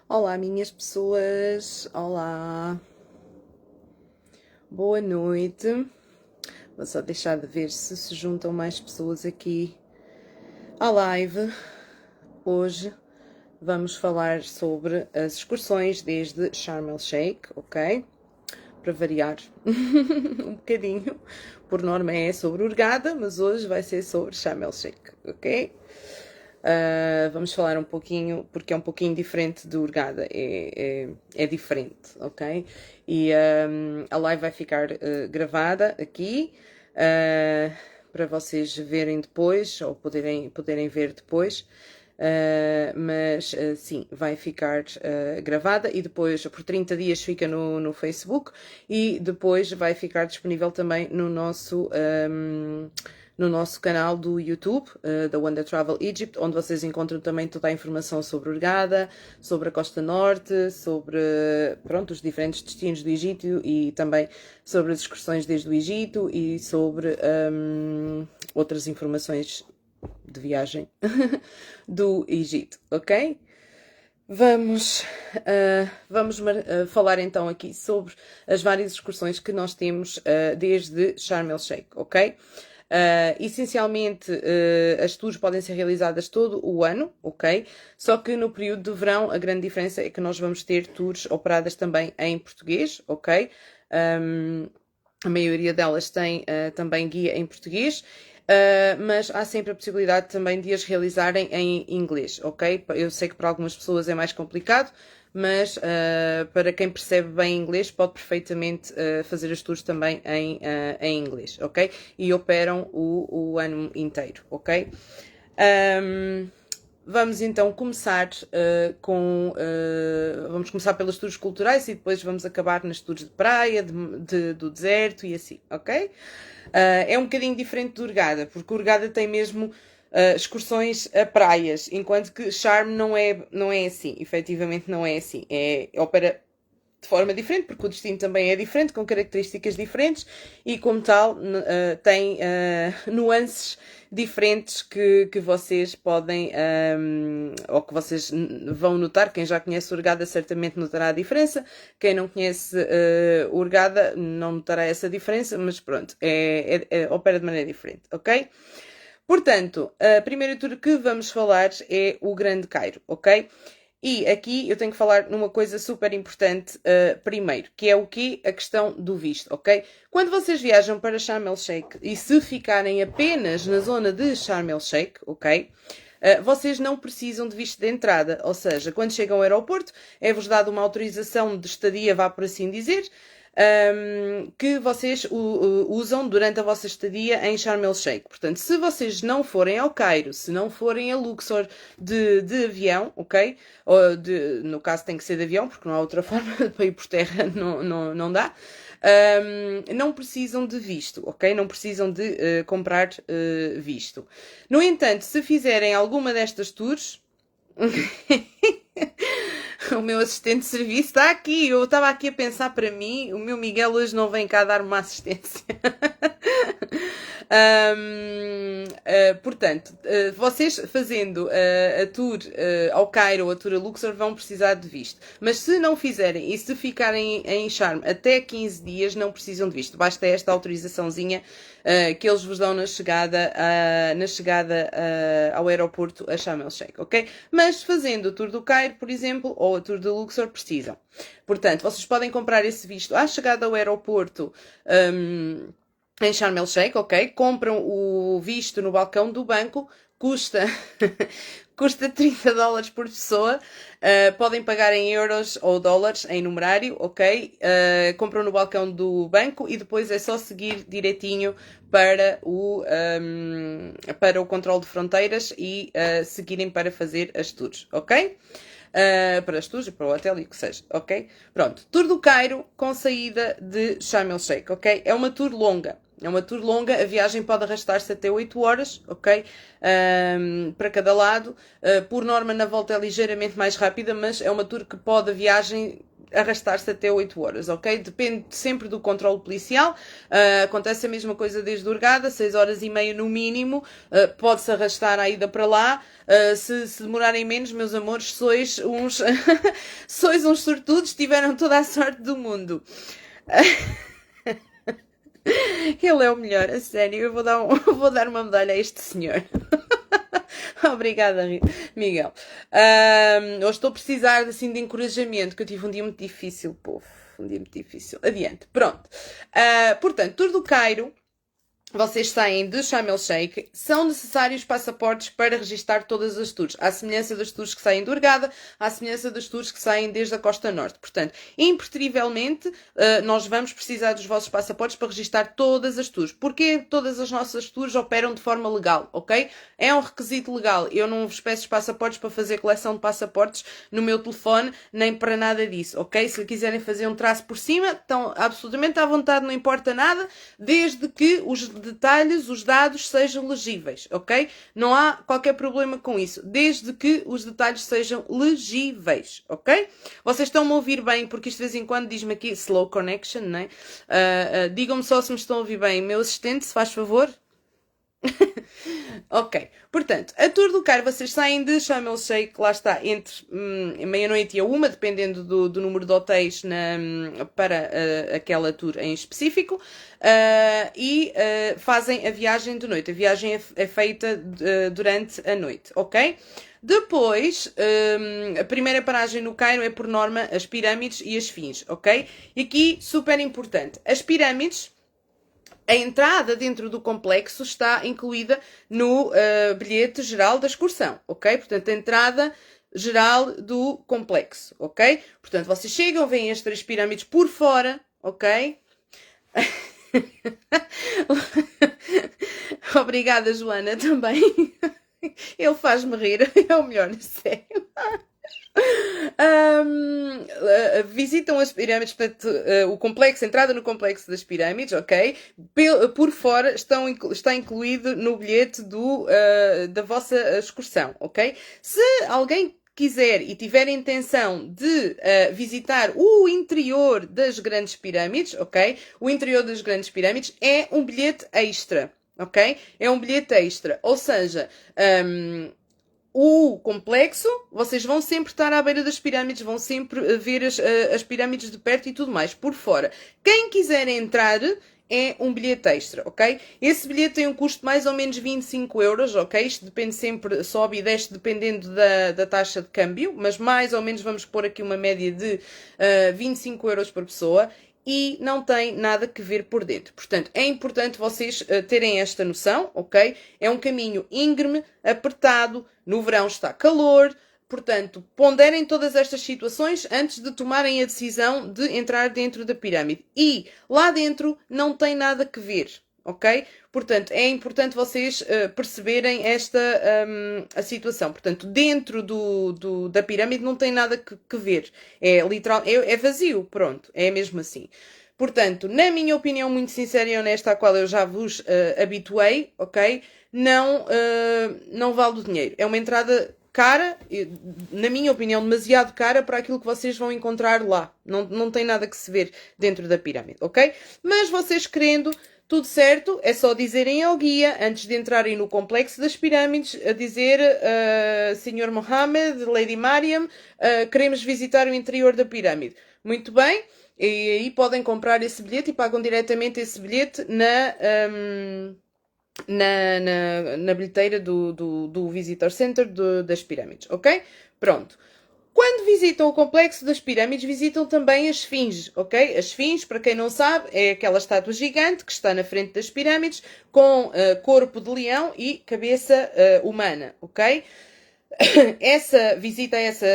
Olá, minhas pessoas. Olá. Boa noite. Vou só deixar de ver se juntam mais pessoas aqui à live. Hoje vamos falar sobre as excursões desde Sharm el Sheikh, ok? Para variar um bocadinho. Por norma é sobre Hurghada, mas hoje vai ser sobre Sharm el Sheikh, ok? Vamos falar um pouquinho, porque é um pouquinho diferente do Hurghada, é diferente, ok? E a live vai ficar gravada aqui, para vocês verem depois, ou poderem ver depois. Mas sim, vai ficar gravada e depois por 30 dias fica no Facebook e depois vai ficar disponível também no nosso canal do YouTube, da Wonder Travel Egypt, onde vocês encontram também toda a informação sobre Hurghada, sobre a Costa Norte, sobre pronto, os diferentes destinos do Egito e também sobre as excursões desde o Egito e sobre outras informações de viagem do Egito, ok? Vamos falar então aqui sobre as várias excursões que nós temos desde Sharm el Sheikh, ok? Essencialmente, as tours podem ser realizadas todo o ano, ok? Só que no período de verão a grande diferença é que nós vamos ter tours operadas também em português, ok? A maioria delas tem também guia em português. Mas há sempre a possibilidade também de as realizarem em inglês, ok? Eu sei que para algumas pessoas é mais complicado, mas para quem percebe bem inglês pode perfeitamente fazer as tours também em inglês, ok? E operam o ano inteiro, ok? Vamos então começar vamos começar pelas tours culturais e depois vamos acabar nas tours de praia, do deserto e assim, ok? É um bocadinho diferente do Hurghada, porque o Hurghada tem mesmo excursões a praias, enquanto que Sharm não é assim, efetivamente não é assim. Opera de forma diferente, porque o destino também é diferente, com características diferentes e, como tal, tem nuances diferentes que vocês podem, ou que vocês vão notar. Quem já conhece o Hurghada certamente notará a diferença. Quem não conhece o Hurghada não notará essa diferença, mas pronto, opera de maneira diferente, ok? Portanto, a primeira tour que vamos falar é o Grande Cairo, ok? E aqui eu tenho que falar numa coisa super importante primeiro, que é o quê? A questão do visto, ok? Quando vocês viajam para Sharm el Sheikh e se ficarem apenas na zona de Sharm el Sheikh, ok? Vocês não precisam de visto de entrada, ou seja, quando chegam ao aeroporto é-vos dada uma autorização de estadia, vá por assim dizer, que vocês usam durante a vossa estadia em Sharm el Sheikh. Portanto, se vocês não forem ao Cairo, se não forem a Luxor de avião, ok? No caso tem que ser de avião, porque não há outra forma para ir por terra, não dá. Não precisam de visto, ok? Não precisam de comprar visto. No entanto, se fizerem alguma destas tours... O meu assistente de serviço está aqui. Eu estava aqui a pensar para mim. O meu Miguel hoje não vem cá dar uma assistência. Portanto, vocês fazendo a tour ao Cairo ou a tour a Luxor vão precisar de visto. Mas se não fizerem e se ficarem em Sharm até 15 dias, não precisam de visto. Basta esta autorizaçãozinha que eles vos dão na chegada ao aeroporto a Sharm el Sheikh, ok? Mas fazendo a tour do Cairo, por exemplo, ou a tour de Luxor, precisam. Portanto, vocês podem comprar esse visto à chegada ao aeroporto em Sharm el Sheikh, ok? Compram o visto no balcão do banco, custa $30 por pessoa, podem pagar em euros ou dólares em numerário, ok? Compram no balcão do banco e depois é só seguir direitinho para o controle de fronteiras e seguirem para fazer as tours, ok? Para as tours, para o hotel e o que seja, ok? Pronto, Tour do Cairo com saída de Sharm el Sheikh, ok? É uma tour longa. A viagem pode arrastar-se até 8 horas, ok? Para cada lado. Por norma, na volta é ligeiramente mais rápida, mas é uma tour que pode a viagem arrastar-se até 8 horas, ok? Depende sempre do controle policial. Acontece a mesma coisa desde Hurghada, 6 horas e meia no mínimo. Pode-se arrastar a ida para lá. Se demorarem menos, meus amores, sois uns, sois uns sortudos, tiveram toda a sorte do mundo. Ele é o melhor, a sério. Eu vou dar uma medalha a este senhor. Obrigada, Miguel. Hoje estou a precisar assim, de encorajamento, que eu tive um dia muito difícil, povo. Um dia muito difícil. Adiante. Pronto. Portanto, Tour do Cairo. Vocês saem de Sharm el Sheikh, são necessários passaportes para registar todas as tours, à semelhança das tours que saem de Hurghada, à semelhança das tours que saem desde a Costa Norte. Portanto, impertrivelmente, nós vamos precisar dos vossos passaportes para registar todas as tours. Porque todas as nossas tours operam de forma legal, ok? É um requisito legal. Eu não vos peço os passaportes para fazer coleção de passaportes no meu telefone, nem para nada disso, ok? Se quiserem fazer um traço por cima, estão absolutamente à vontade, não importa nada, desde que os detalhes, os dados sejam legíveis, ok? Não há qualquer problema com isso, desde que os detalhes sejam legíveis, ok? Vocês estão-me a ouvir bem, porque isto de vez em quando diz-me aqui slow connection, não é? Digam-me só se me estão a ouvir bem. Meu assistente, se faz favor. Ok, portanto, a Tour do Cairo, vocês saem de Sharm el Sheikh, lá está, entre meia-noite e a 1, dependendo do número de hotéis para aquela tour em específico, e fazem a viagem de noite. A viagem é feita durante a noite, ok? Depois, a primeira paragem no Cairo é, por norma, as pirâmides e as Esfinges, ok? E aqui, super importante, as pirâmides... A entrada dentro do complexo está incluída no bilhete geral da excursão, ok? Portanto, a entrada geral do complexo, ok? Portanto, vocês chegam, veem as 3 pirâmides por fora, ok? Obrigada, Joana, também. Ele faz-me rir, é o melhor, sério. Visitam as pirâmides, portanto, o complexo, a entrada no complexo das pirâmides, ok? Por fora está incluído no bilhete da vossa excursão, ok? Se alguém quiser e tiver a intenção de visitar o interior das grandes pirâmides, ok? O interior das grandes pirâmides é um bilhete extra, ok? É um bilhete extra, ou seja... o complexo, vocês vão sempre estar à beira das pirâmides, vão sempre ver as pirâmides de perto e tudo mais, por fora. Quem quiser entrar é um bilhete extra, ok? Esse bilhete tem um custo de mais ou menos 25 euros, ok? Isto depende sempre, sobe e desce dependendo da taxa de câmbio, mas mais ou menos vamos pôr aqui uma média de 25 euros por pessoa. E não tem nada que ver por dentro. Portanto, é importante vocês terem esta noção, ok? É um caminho íngreme, apertado, no verão está calor, portanto, ponderem todas estas situações antes de tomarem a decisão de entrar dentro da pirâmide. E lá dentro não tem nada que ver, ok? Portanto, é importante vocês perceberem a situação. Portanto, dentro da pirâmide não tem nada que ver. É literal, é vazio, pronto. É mesmo assim. Portanto, na minha opinião muito sincera e honesta, à qual eu já vos habituei, ok? Não vale o dinheiro. É uma entrada cara, na minha opinião, demasiado cara para aquilo que vocês vão encontrar lá. Não tem nada que se ver dentro da pirâmide, ok? Mas vocês querendo... Tudo certo, é só dizerem ao guia, antes de entrarem no complexo das pirâmides, a dizer, Sr. Mohammed, Lady Mariam, queremos visitar o interior da pirâmide. Muito bem, e aí podem comprar esse bilhete e pagam diretamente esse bilhete na bilheteira do Visitor Center das pirâmides, ok? Pronto. Quando visitam o complexo das pirâmides, visitam também as Esfinges, ok? As Esfinges, para quem não sabe, é aquela estátua gigante que está na frente das pirâmides, com corpo de leão e cabeça humana, ok? Essa visita a essa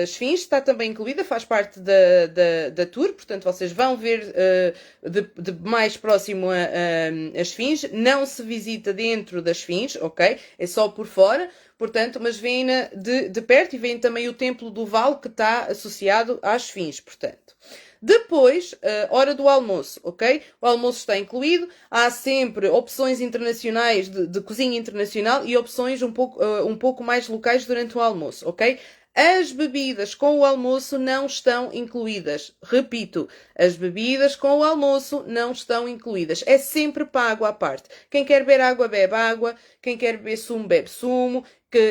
Esfinge está também incluída, faz parte da tour, portanto vocês vão ver de mais próximo a Esfinge. Não se visita dentro da Esfinge, ok? É só por fora. Portanto, mas vêm-na de perto e vêm também o Templo do Vale que está associado às Esfinge, portanto. Depois, hora do almoço, ok? O almoço está incluído. Há sempre opções internacionais de cozinha internacional e opções um pouco mais locais durante o almoço, ok? As bebidas com o almoço não estão incluídas. Repito, as bebidas com o almoço não estão incluídas. É sempre pago à parte. Quem quer beber água, bebe água. Quem quer beber sumo, bebe sumo.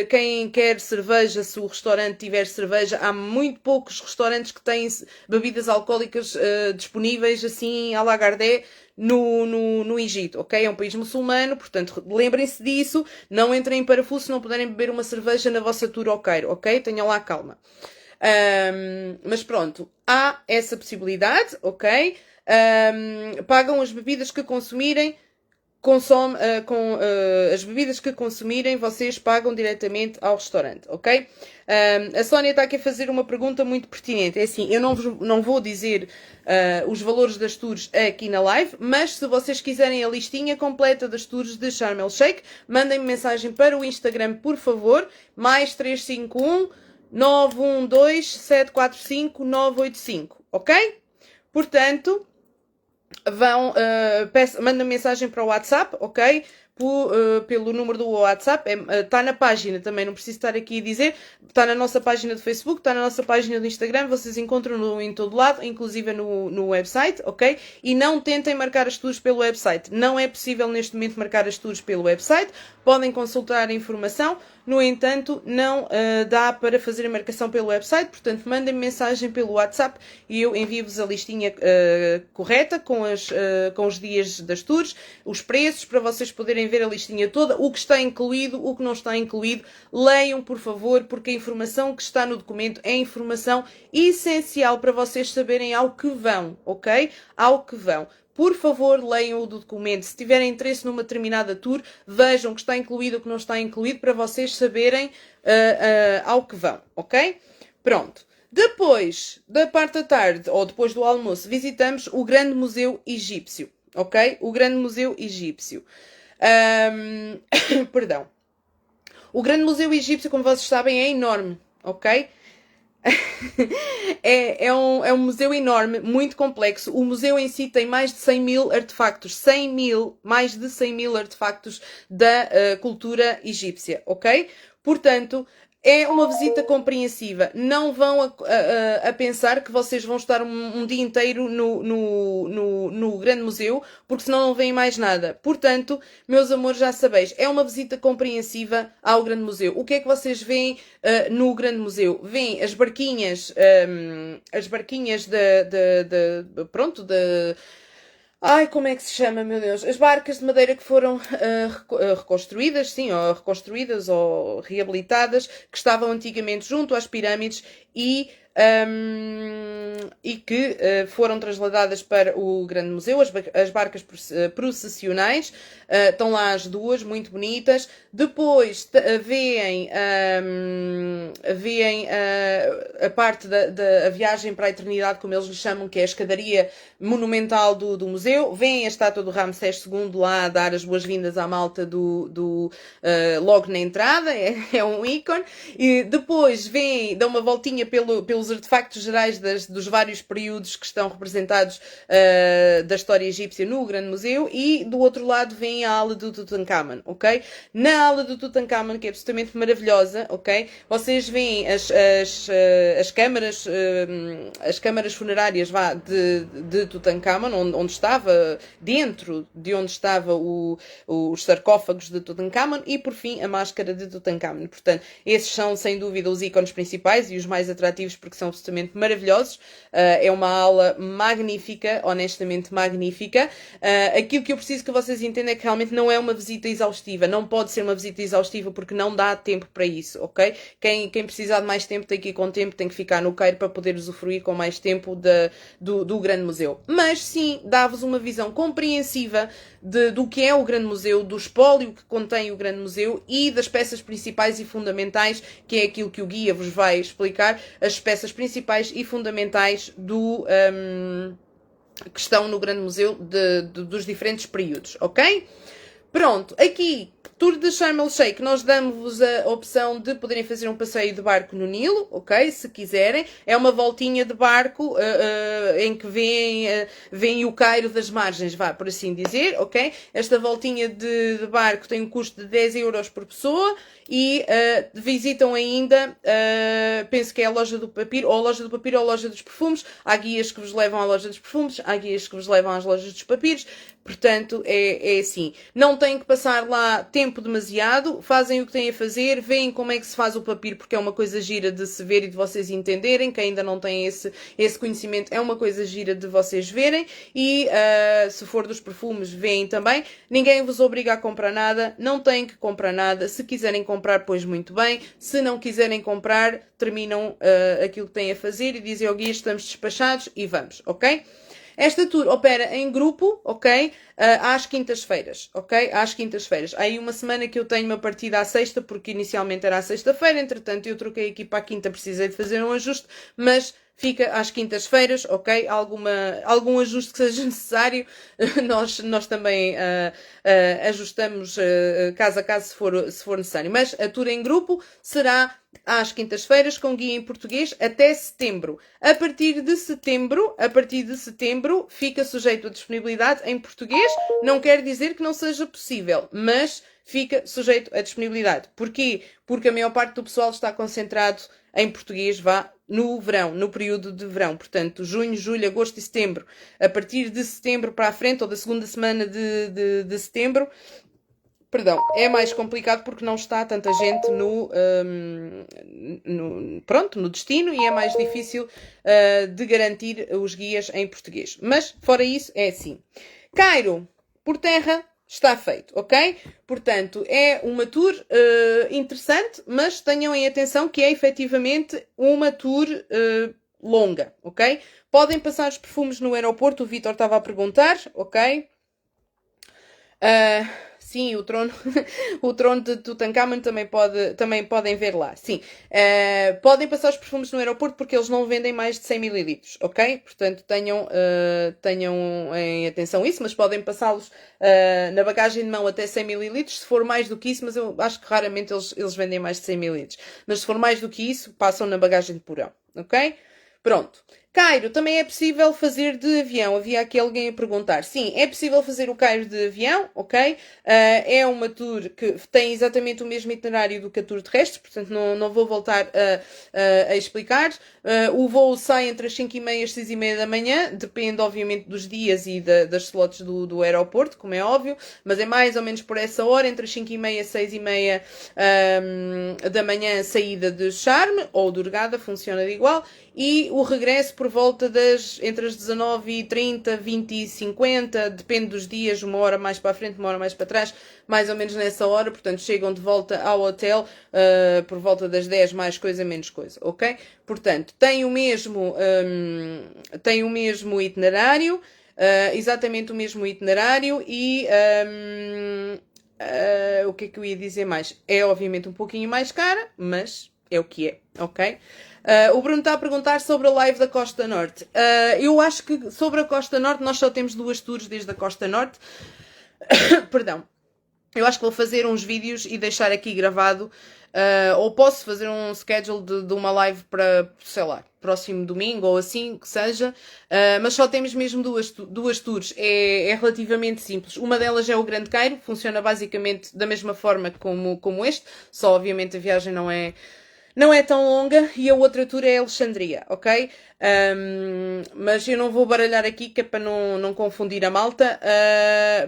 Quem quer cerveja, se o restaurante tiver cerveja, há muito poucos restaurantes que têm bebidas alcoólicas disponíveis assim à Lagardère no Egito, ok? É um país muçulmano, portanto, lembrem-se disso, não entrem em parafuso se não puderem beber uma cerveja na vossa tour ao Cairo, ok? Tenham lá calma. Mas pronto, há essa possibilidade, ok? Pagam as bebidas que consumirem, as bebidas que consumirem, vocês pagam diretamente ao restaurante, ok? A Sónia está aqui a fazer uma pergunta muito pertinente. É assim, eu não vou dizer os valores das tours aqui na live, mas se vocês quiserem a listinha completa das tours de Sharm el Sheikh, mandem-me mensagem para o Instagram, por favor, mais 351 912 745 985, ok? Portanto, mandam mensagem para o WhatsApp, ok? Pelo número do WhatsApp, está na página também, não preciso estar aqui a dizer, está na nossa página do Facebook, está na nossa página do Instagram, vocês encontram em todo lado, inclusive no website, ok? E não tentem marcar as tours pelo website, não é possível neste momento marcar as tours pelo website, podem consultar a informação, no entanto, não dá para fazer a marcação pelo website, portanto, mandem-me mensagem pelo WhatsApp e eu envio-vos a listinha correta com os dias das tours, os preços, para vocês poderem ver a listinha toda, o que está incluído, o que não está incluído. Leiam, por favor, porque a informação que está no documento é informação essencial para vocês saberem ao que vão, ok? Ao que vão. Por favor, leiam o documento. Se tiverem interesse numa determinada tour, vejam o que está incluído, o que não está incluído, para vocês saberem ao que vão, ok? Pronto. Depois da parte da tarde, ou depois do almoço, visitamos o Grande Museu Egípcio, ok? O Grande Museu Egípcio. Perdão. O Grande Museu Egípcio, como vocês sabem, é enorme, ok? É um museu enorme, muito complexo. O museu em si tem mais de 100 mil artefactos. Mais de 100 mil artefactos da cultura egípcia, ok? Portanto, é uma visita compreensiva. Não vão a pensar que vocês vão estar um dia inteiro no Grande Museu, porque senão não veem mais nada. Portanto, meus amores, já sabeis, é uma visita compreensiva ao Grande Museu. O que é que vocês veem no Grande Museu? Veem as barquinhas, Ai, como é que se chama, meu Deus? As barcas de madeira que foram reconstruídas, sim, ou reconstruídas ou reabilitadas, que estavam antigamente junto às pirâmides e que foram trasladadas para o Grande Museu, as barcas processionais, estão lá as duas, muito bonitas. Depois veem a parte da viagem para a eternidade, como eles lhe chamam, que é a escadaria monumental do museu. Veem a estátua do Ramsés II lá a dar as boas-vindas à malta logo na entrada, é um ícone. E depois dão uma voltinha pelos artefactos gerais dos vários períodos que estão representados da história egípcia no Grande Museu, e do outro lado vem a ala do Tutankhamun, ok? Na ala do Tutankhamun, que é absolutamente maravilhosa, ok? Vocês veem as câmaras funerárias de Tutankhamun, onde estava, dentro de onde estava os sarcófagos de Tutankhamun, e por fim a máscara de Tutankhamun. Portanto, esses são sem dúvida os ícones principais e os mais atrativos, porque são absolutamente maravilhosos. É uma aula magnífica, honestamente magnífica. Aquilo que eu preciso que vocês entendam é que realmente não é uma visita exaustiva, não pode ser uma visita exaustiva porque não dá tempo para isso, ok? Quem precisar de mais tempo tem que ir com tempo, tem que ficar no Cairo para poder usufruir com mais tempo do Grande Museu. Mas sim, dá-vos uma visão compreensiva do que é o Grande Museu, do espólio que contém o Grande Museu e das peças principais e fundamentais, que é aquilo que o guia vos vai explicar, as peças principais e fundamentais que estão no Grande Museu dos diferentes períodos, ok? Pronto, aqui, tour de Sharm el Sheikh, nós damos-vos a opção de poderem fazer um passeio de barco no Nilo, ok? Se quiserem. É uma voltinha de barco em que vem o Cairo das margens, vá, por assim dizer, ok? Esta voltinha de barco tem um custo de 10 euros por pessoa e visitam ainda, penso que é a loja do papiro, ou a loja do papiro ou a loja dos perfumes. Há guias que vos levam à loja dos perfumes, há guias que vos levam às lojas dos papiros. Portanto, é assim. Não têm que passar lá tempo demasiado, fazem o que têm a fazer, veem como é que se faz o papiro, porque é uma coisa gira de se ver e de vocês entenderem, quem ainda não tem esse conhecimento, é uma coisa gira de vocês verem, e se for dos perfumes, veem também. Ninguém vos obriga a comprar nada, não têm que comprar nada. Se quiserem comprar, pois muito bem. Se não quiserem comprar, terminam aquilo que têm a fazer e dizem ao guia, estamos despachados e vamos, ok? Esta tour opera em grupo, ok? Às quintas-feiras, ok? Às quintas-feiras. Há aí uma semana que eu tenho uma partida à sexta, porque inicialmente era à sexta-feira, entretanto eu troquei aqui para a quinta, precisei de fazer um ajuste, mas fica às quintas-feiras, ok? Algum ajuste que seja necessário, nós também ajustamos caso a caso se for necessário. Mas a tour em grupo será às quintas-feiras com guia em português até setembro. A partir de setembro fica sujeito à disponibilidade em português. Não quer dizer que não seja possível, mas fica sujeito à disponibilidade. Porquê? Porque a maior parte do pessoal está concentrado em português, vá, no verão, no período de verão. Portanto, junho, julho, agosto e setembro. A partir de setembro para a frente, ou da segunda semana de setembro, perdão, é mais complicado porque não está tanta gente no destino e é mais difícil de garantir os guias em português. Mas, fora isso, é assim. Cairo, por terra, está feito, ok? Portanto, é uma tour interessante, mas tenham em atenção que é efetivamente uma tour longa, ok? Podem passar os perfumes no aeroporto, o Vítor estava a perguntar, ok? Sim, o trono, o trono de Tutankhamun também podem ver lá. Sim, podem passar os perfumes no aeroporto porque eles não vendem mais de 100 ml, ok? Portanto, tenham em atenção isso, mas podem passá-los na bagagem de mão até 100 ml. Se for mais do que isso, mas eu acho que raramente eles vendem mais de 100 ml. Mas se for mais do que isso, passam na bagagem de porão, ok? Pronto. Cairo também é possível fazer de avião. Havia aqui alguém a perguntar. Sim, é possível fazer o Cairo de avião, ok? É uma tour que tem exatamente o mesmo itinerário do que a tour terrestre, portanto não vou voltar a explicar. O voo sai entre as 5h30 e as 6h30 da manhã, depende obviamente dos dias e das slots do aeroporto, como é óbvio, mas é mais ou menos por essa hora, entre as 5h30 e as 6h30 da manhã, saída de Sharm ou de Hurghada, funciona de igual, e o regresso por volta entre as 19h30, 20h50, depende dos dias, uma hora mais para a frente, uma hora mais para trás, mais ou menos nessa hora, portanto chegam de volta ao hotel por volta das 10, mais coisa, menos coisa, ok? Portanto, tem o mesmo itinerário, exatamente o mesmo itinerário e o que é que eu ia dizer mais? É obviamente um pouquinho mais cara, mas é o que é, ok? O Bruno está a perguntar sobre a live da Costa Norte. Eu acho que sobre a Costa Norte nós só temos 2 tours desde a Costa Norte. Perdão. Eu acho que vou fazer uns vídeos e deixar aqui gravado. Ou posso fazer um schedule de uma live para, sei lá, próximo domingo ou assim, que seja. Mas só temos mesmo duas tours. É relativamente simples. Uma delas é o Grande Cairo. Funciona basicamente da mesma forma como este. Só obviamente a viagem não é tão longa, e a outra tour é Alexandria, ok? Mas eu não vou baralhar aqui, que é para não confundir a malta.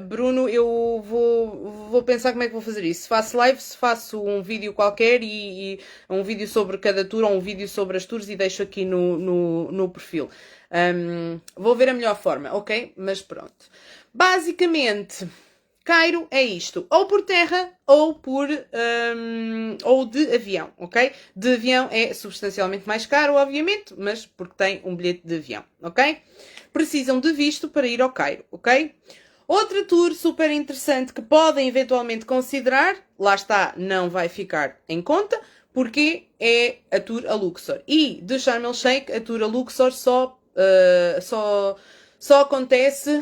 Bruno, eu vou pensar como é que vou fazer isso. Se faço live, se faço um vídeo qualquer e um vídeo sobre cada tour ou um vídeo sobre as tours e deixo aqui no perfil. Vou ver a melhor forma, ok? Mas pronto. Basicamente, Cairo é isto, ou por terra ou ou de avião, ok? De avião é substancialmente mais caro, obviamente, mas porque tem um bilhete de avião, ok? Precisam de visto para ir ao Cairo, ok? Outra tour super interessante que podem eventualmente considerar, lá está, não vai ficar em conta, porque é a tour a Luxor. E de Sharm el Sheikh, a tour a Luxor só acontece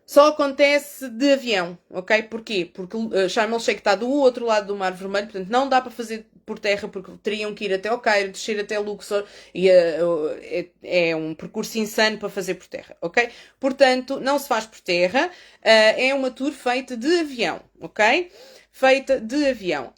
Só acontece de avião, ok? Porquê? Porque Sharm el-Sheikh está do outro lado do Mar Vermelho, portanto não dá para fazer por terra, porque teriam que ir até ao Cairo, descer até Luxor, e é um percurso insano para fazer por terra, ok? Portanto, não se faz por terra, é uma tour feita de avião, ok? Feita de avião.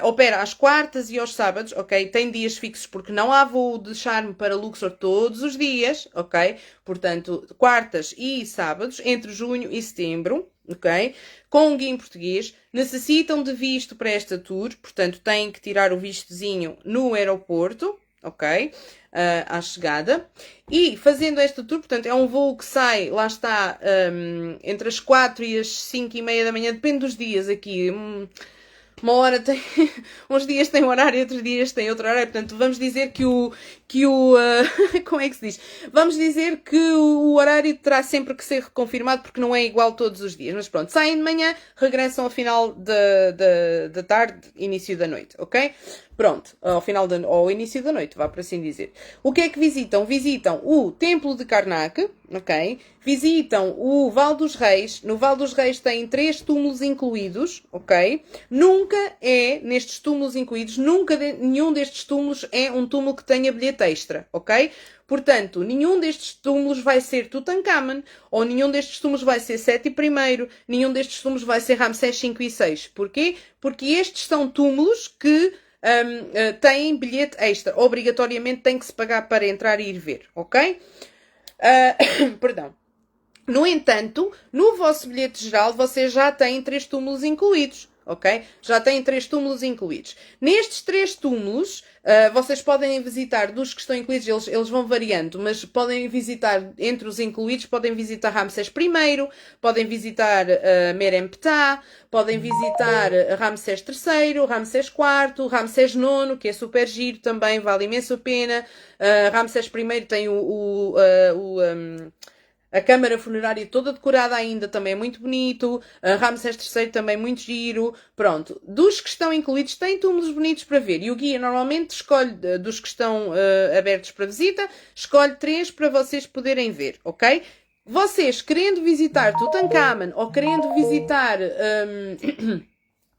Opera às quartas e aos sábados, ok? Tem dias fixos porque não há voo de Sharm para Luxor todos os dias, ok? Portanto, quartas e sábados, entre junho e setembro, ok? Com um guia em português. Necessitam de visto para esta tour, portanto, têm que tirar o vistozinho no aeroporto, ok? À chegada. E fazendo esta tour, portanto, é um voo que sai, lá está, entre as 4 e as 5 e meia da manhã, depende dos dias aqui. Uma hora tem, uns dias tem um horário, outros dias tem outro horário, portanto, vamos dizer como é que se diz? Vamos dizer que o horário terá sempre que ser reconfirmado porque não é igual todos os dias, mas pronto, saem de manhã, regressam ao final da tarde, início da noite, ok? Pronto, ao início da noite, vá por assim dizer. O que é que visitam? Visitam o Templo de Karnak, ok? Visitam o Val dos Reis. No Val dos Reis tem 3 túmulos incluídos, ok? Nestes túmulos incluídos, nenhum destes túmulos é um túmulo que tenha bilhete extra, ok? Portanto, nenhum destes túmulos vai ser Tutankhamen, ou nenhum destes túmulos vai ser Seti I, nenhum destes túmulos vai ser Ramsés V e VI. Porquê? Porque estes são túmulos que têm bilhete extra. Obrigatoriamente tem que se pagar para entrar e ir ver, ok? Perdão. No entanto, no vosso bilhete geral, vocês já têm 3 túmulos incluídos, ok? Já têm 3 túmulos incluídos. Nestes 3 túmulos, vocês podem visitar, dos que estão incluídos, eles vão variando, mas podem visitar, entre os incluídos, podem visitar Ramsés I, podem visitar Merem-Ptah, podem visitar Ramsés III, Ramsés IV, Ramsés IX, que é super giro também, vale imenso a pena. Ramsés I tem a câmara funerária toda decorada ainda, também é muito bonito. Ramsés III também muito giro. Pronto. Dos que estão incluídos, tem túmulos bonitos para ver. E o guia normalmente escolhe, dos que estão abertos para visita, escolhe 3 para vocês poderem ver, ok? Vocês querendo visitar Tutankhamen ou querendo visitar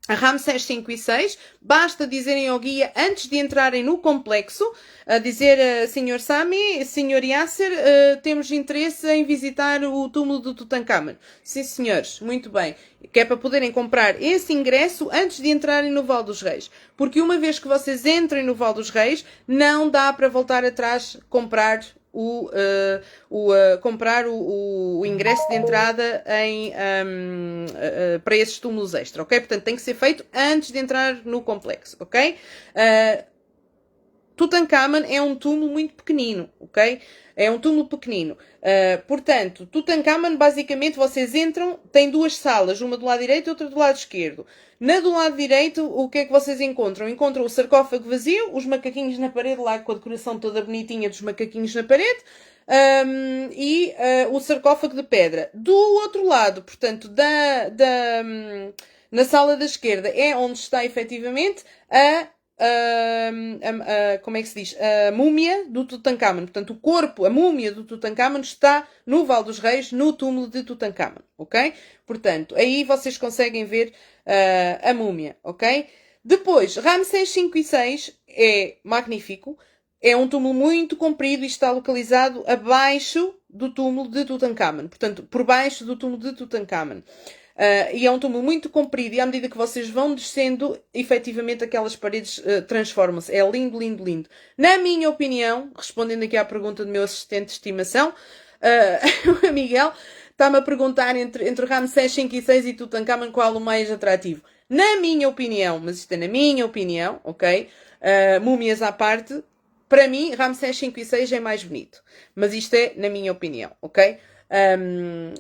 a Ramsés 5 e 6, basta dizerem ao guia antes de entrarem no complexo, a dizer Sr. Sami, Sr. Yasser, temos interesse em visitar o túmulo do Tutankhamen. Sim, senhores, muito bem. Que é para poderem comprar esse ingresso antes de entrarem no Val dos Reis. Porque uma vez que vocês entrem no Val dos Reis, não dá para voltar atrás comprar o ingresso de entrada para esses túmulos extra, ok? Portanto, tem que ser feito antes de entrar no complexo, ok? Tutankhamen é um túmulo muito pequenino, ok? É um túmulo pequenino. Portanto, Tutankhamen, basicamente, vocês entram, tem 2 salas, uma do lado direito e outra do lado esquerdo. Na do lado direito, o que é que vocês encontram? Encontram o sarcófago vazio, os macaquinhos na parede, lá com a decoração toda bonitinha dos macaquinhos na parede, o sarcófago de pedra. Do outro lado, portanto, na sala da esquerda, é onde está efetivamente como é que se diz? A múmia do Tutankhamen. Portanto, o corpo, a múmia do Tutankhamen está no Val dos Reis, no túmulo de Tutankhamen, ok? Portanto, aí vocês conseguem ver a múmia, ok? Depois, Ramsés V e VI é magnífico. É um túmulo muito comprido e está localizado abaixo do túmulo de Tutankhamen. Portanto, por baixo do túmulo de Tutankhamen. E é um túmulo muito comprido e à medida que vocês vão descendo, efetivamente aquelas paredes transformam-se. É lindo, lindo, lindo. Na minha opinião, respondendo aqui à pergunta do meu assistente de estimação, o Miguel está-me a perguntar entre Ramsés V e VI e Tutankhamen qual o mais atrativo. Na minha opinião, mas isto é na minha opinião, ok? Múmias à parte, para mim, Ramsés V e VI é mais bonito. Mas isto é na minha opinião, ok?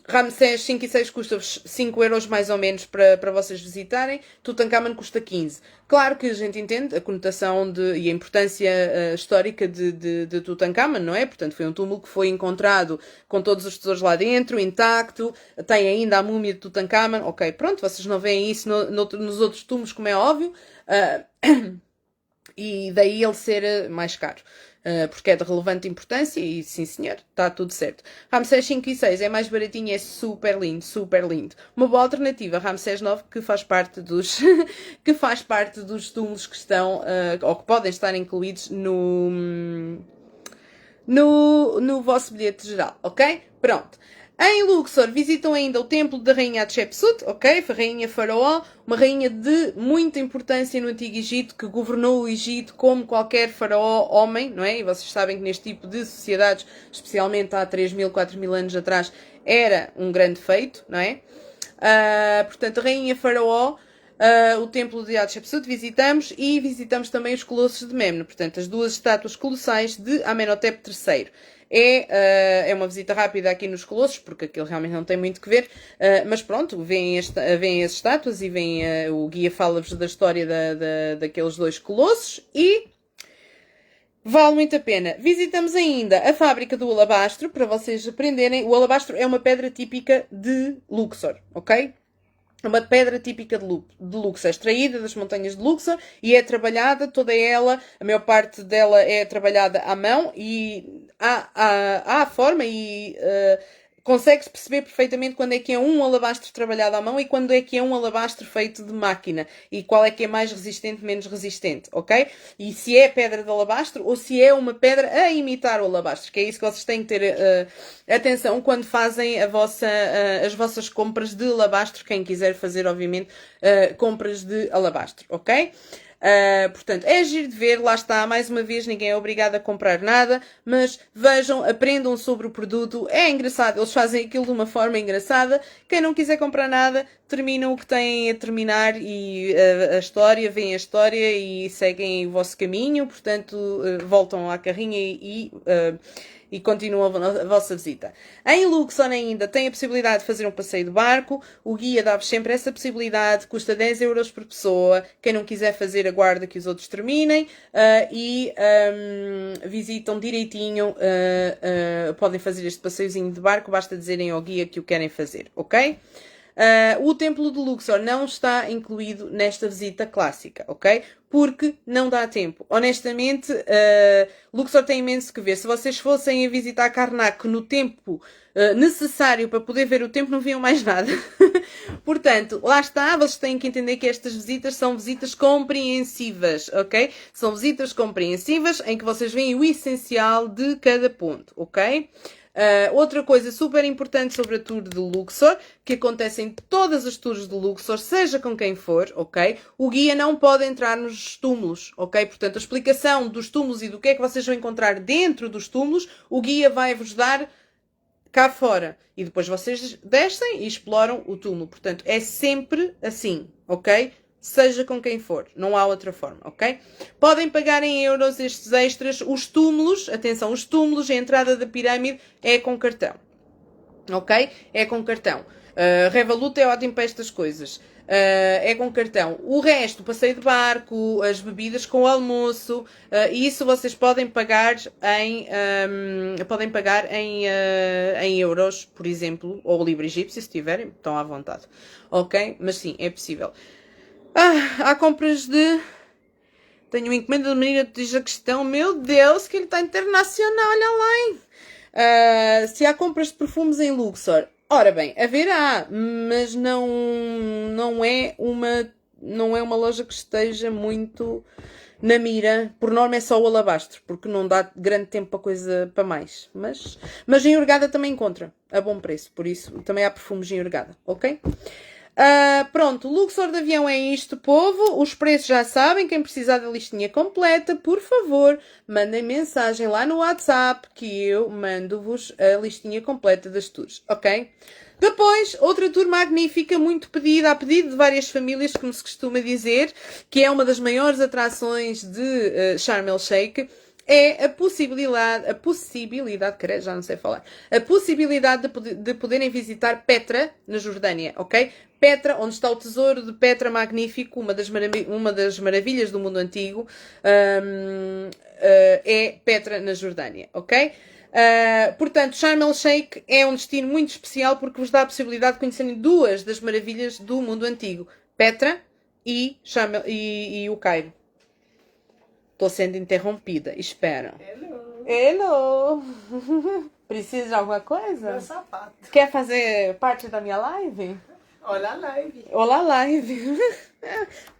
Ramsés 5 e 6 custa-vos 5 euros mais ou menos para vocês visitarem. Tutankhamen custa 15. Claro que a gente entende a conotação e a importância histórica de Tutankhamen, não é? Portanto, foi um túmulo que foi encontrado com todos os tesouros lá dentro, intacto, tem ainda a múmia de Tutankhamen. Ok, pronto, vocês não veem isso nos outros túmulos, como é óbvio. E daí ele ser mais caro. porque é de relevante importância e sim senhor, está tudo certo. Ramsés 5 e 6 é mais baratinho e é super lindo, super lindo. Uma boa alternativa, Ramsés 9, que faz parte dos que faz parte dos túmulos que estão, ou que podem estar incluídos no vosso bilhete geral, ok? Pronto. Em Luxor visitam ainda o templo da rainha Hatshepsut, ok? Rainha faraó, uma rainha de muita importância no Antigo Egito, que governou o Egito como qualquer faraó homem, não é? E vocês sabem que neste tipo de sociedades, especialmente há 3.000, 4.000 anos atrás, era um grande feito, não é? Portanto, a rainha faraó, o templo de Hatshepsut visitamos e visitamos também os colossos de Memno, portanto, as duas estátuas colossais de Amenhotep III. É uma visita rápida aqui nos colossos, porque aquilo realmente não tem muito que ver, mas pronto, veem as estátuas e o guia fala-vos da história daqueles dois colossos e vale muito a pena. Visitamos ainda a fábrica do alabastro, para vocês aprenderem. O alabastro é uma pedra típica de Luxor, ok? Uma pedra típica de Luxor, extraída das montanhas de Luxor e é trabalhada, toda ela, a maior parte dela é trabalhada à mão e há a forma e consegue-se perceber perfeitamente quando é que é um alabastro trabalhado à mão e quando é que é um alabastro feito de máquina e qual é que é mais resistente, menos resistente, ok? E se é pedra de alabastro ou se é uma pedra a imitar o alabastro, que é isso que vocês têm que ter atenção quando fazem as vossas compras de alabastro, quem quiser fazer, obviamente, compras de alabastro, ok? Portanto, é giro de ver, lá está, mais uma vez, ninguém é obrigado a comprar nada, mas vejam, aprendam sobre o produto, é engraçado, eles fazem aquilo de uma forma engraçada, quem não quiser comprar nada, terminam o que têm a terminar e veem a história e seguem o vosso caminho, portanto, voltam à carrinha e continuam a vossa visita. Em Luxor ainda tem a possibilidade de fazer um passeio de barco, o guia dá-vos sempre essa possibilidade, custa 10 euros por pessoa, quem não quiser fazer aguarda que os outros terminem visitam direitinho, podem fazer este passeiozinho de barco, basta dizerem ao guia que o querem fazer, ok? O templo de Luxor não está incluído nesta visita clássica, ok? Porque não dá tempo. Honestamente, Luxor tem imenso que ver. Se vocês fossem a visitar Karnak no tempo necessário para poder ver o templo, não viam mais nada. Portanto, lá está, vocês têm que entender que estas visitas são visitas compreensivas, ok? São visitas compreensivas em que vocês veem o essencial de cada ponto, ok? Outra coisa super importante sobre a tour de Luxor, que acontece em todas as tours de Luxor, seja com quem for, ok? O guia não pode entrar nos túmulos, ok? Portanto, a explicação dos túmulos e do que é que vocês vão encontrar dentro dos túmulos, o guia vai-vos dar cá fora. E depois vocês descem e exploram o túmulo. Portanto, é sempre assim, ok? Seja com quem for, não há outra forma, ok? Podem pagar em euros estes extras. Os túmulos, atenção, os túmulos, a entrada da pirâmide é com cartão, ok? É com cartão. Revolut é ótimo para estas coisas. É com cartão. O resto, passeio de barco, as bebidas com o almoço, isso vocês podem pagar em euros, por exemplo, ou livre egípcio, se tiverem, estão à vontade, ok? Mas sim, é possível. Há compras de... Tenho uma encomenda da menina de Jaquestão. Meu Deus, que ele está internacional, olha lá, hein? Se há compras de perfumes em Luxor. Ora bem, haverá, mas não é uma loja que esteja muito na mira. Por norma é só o alabastro, porque não dá grande tempo para coisa para mais. Mas em Hurghada também encontra, a bom preço. Por isso, também há perfumes em Hurghada, ok? Pronto, Luxor de avião é isto, povo. Os preços já sabem. Quem precisar da listinha completa, por favor, mandem mensagem lá no WhatsApp que eu mando-vos a listinha completa das tours, ok? Depois, outra tour magnífica, muito pedida, a pedido de várias famílias, como se costuma dizer, que é uma das maiores atrações de Sharm el-Sheikh, é a possibilidade, já não sei falar, a possibilidade de poderem visitar Petra, na Jordânia, ok? Petra, onde está o tesouro de Petra magnífico, uma das maravilhas do mundo antigo, é Petra, na Jordânia, ok? Portanto, Sharm el-Sheikh é um destino muito especial porque vos dá a possibilidade de conhecerem duas das maravilhas do mundo antigo, Petra e o Cairo. Estou sendo interrompida, espera. Hello! Precisa de alguma coisa? Meu sapato. Quer fazer parte da minha live? Olha a live. Olá, live!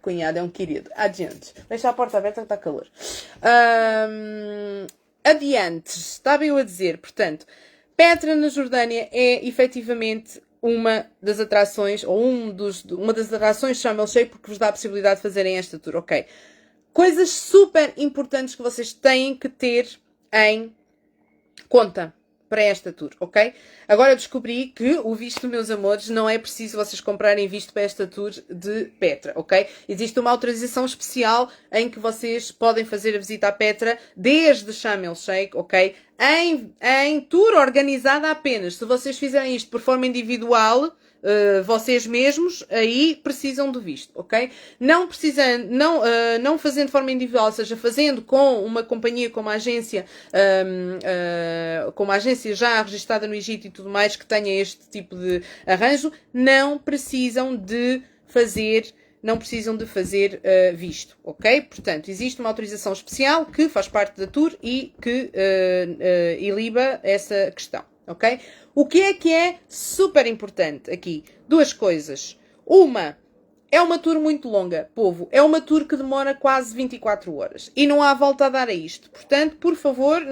Cunhado é um querido. Adiante. Deixa a porta aberta que está calor. Adiante. Estava eu a dizer, portanto, Petra na Jordânia é efetivamente uma das atrações, ou uma das atrações de Sharm el-Sheikh, porque vos dá a possibilidade de fazerem esta tour, ok? Coisas super importantes que vocês têm que ter em conta para esta tour, ok? Agora descobri que o visto, meus amores, não é preciso vocês comprarem visto para esta tour de Petra, ok? Existe uma autorização especial em que vocês podem fazer a visita à Petra desde Sharm el-Sheikh, ok? Em tour organizada apenas. Se vocês fizerem isto por forma individual, vocês mesmos, aí precisam do visto, ok? Não precisando, não fazendo de forma individual, ou seja, fazendo com uma companhia como a agência, já registada no Egito e tudo mais, que tenha este tipo de arranjo, não precisam de fazer visto, ok? Portanto, existe uma autorização especial que faz parte da tour e que iliba essa questão, ok? O que é super importante aqui? Duas coisas. Uma, é uma tour muito longa, povo. É uma tour que demora quase 24 horas. E não há volta a dar a isto. Portanto, por favor,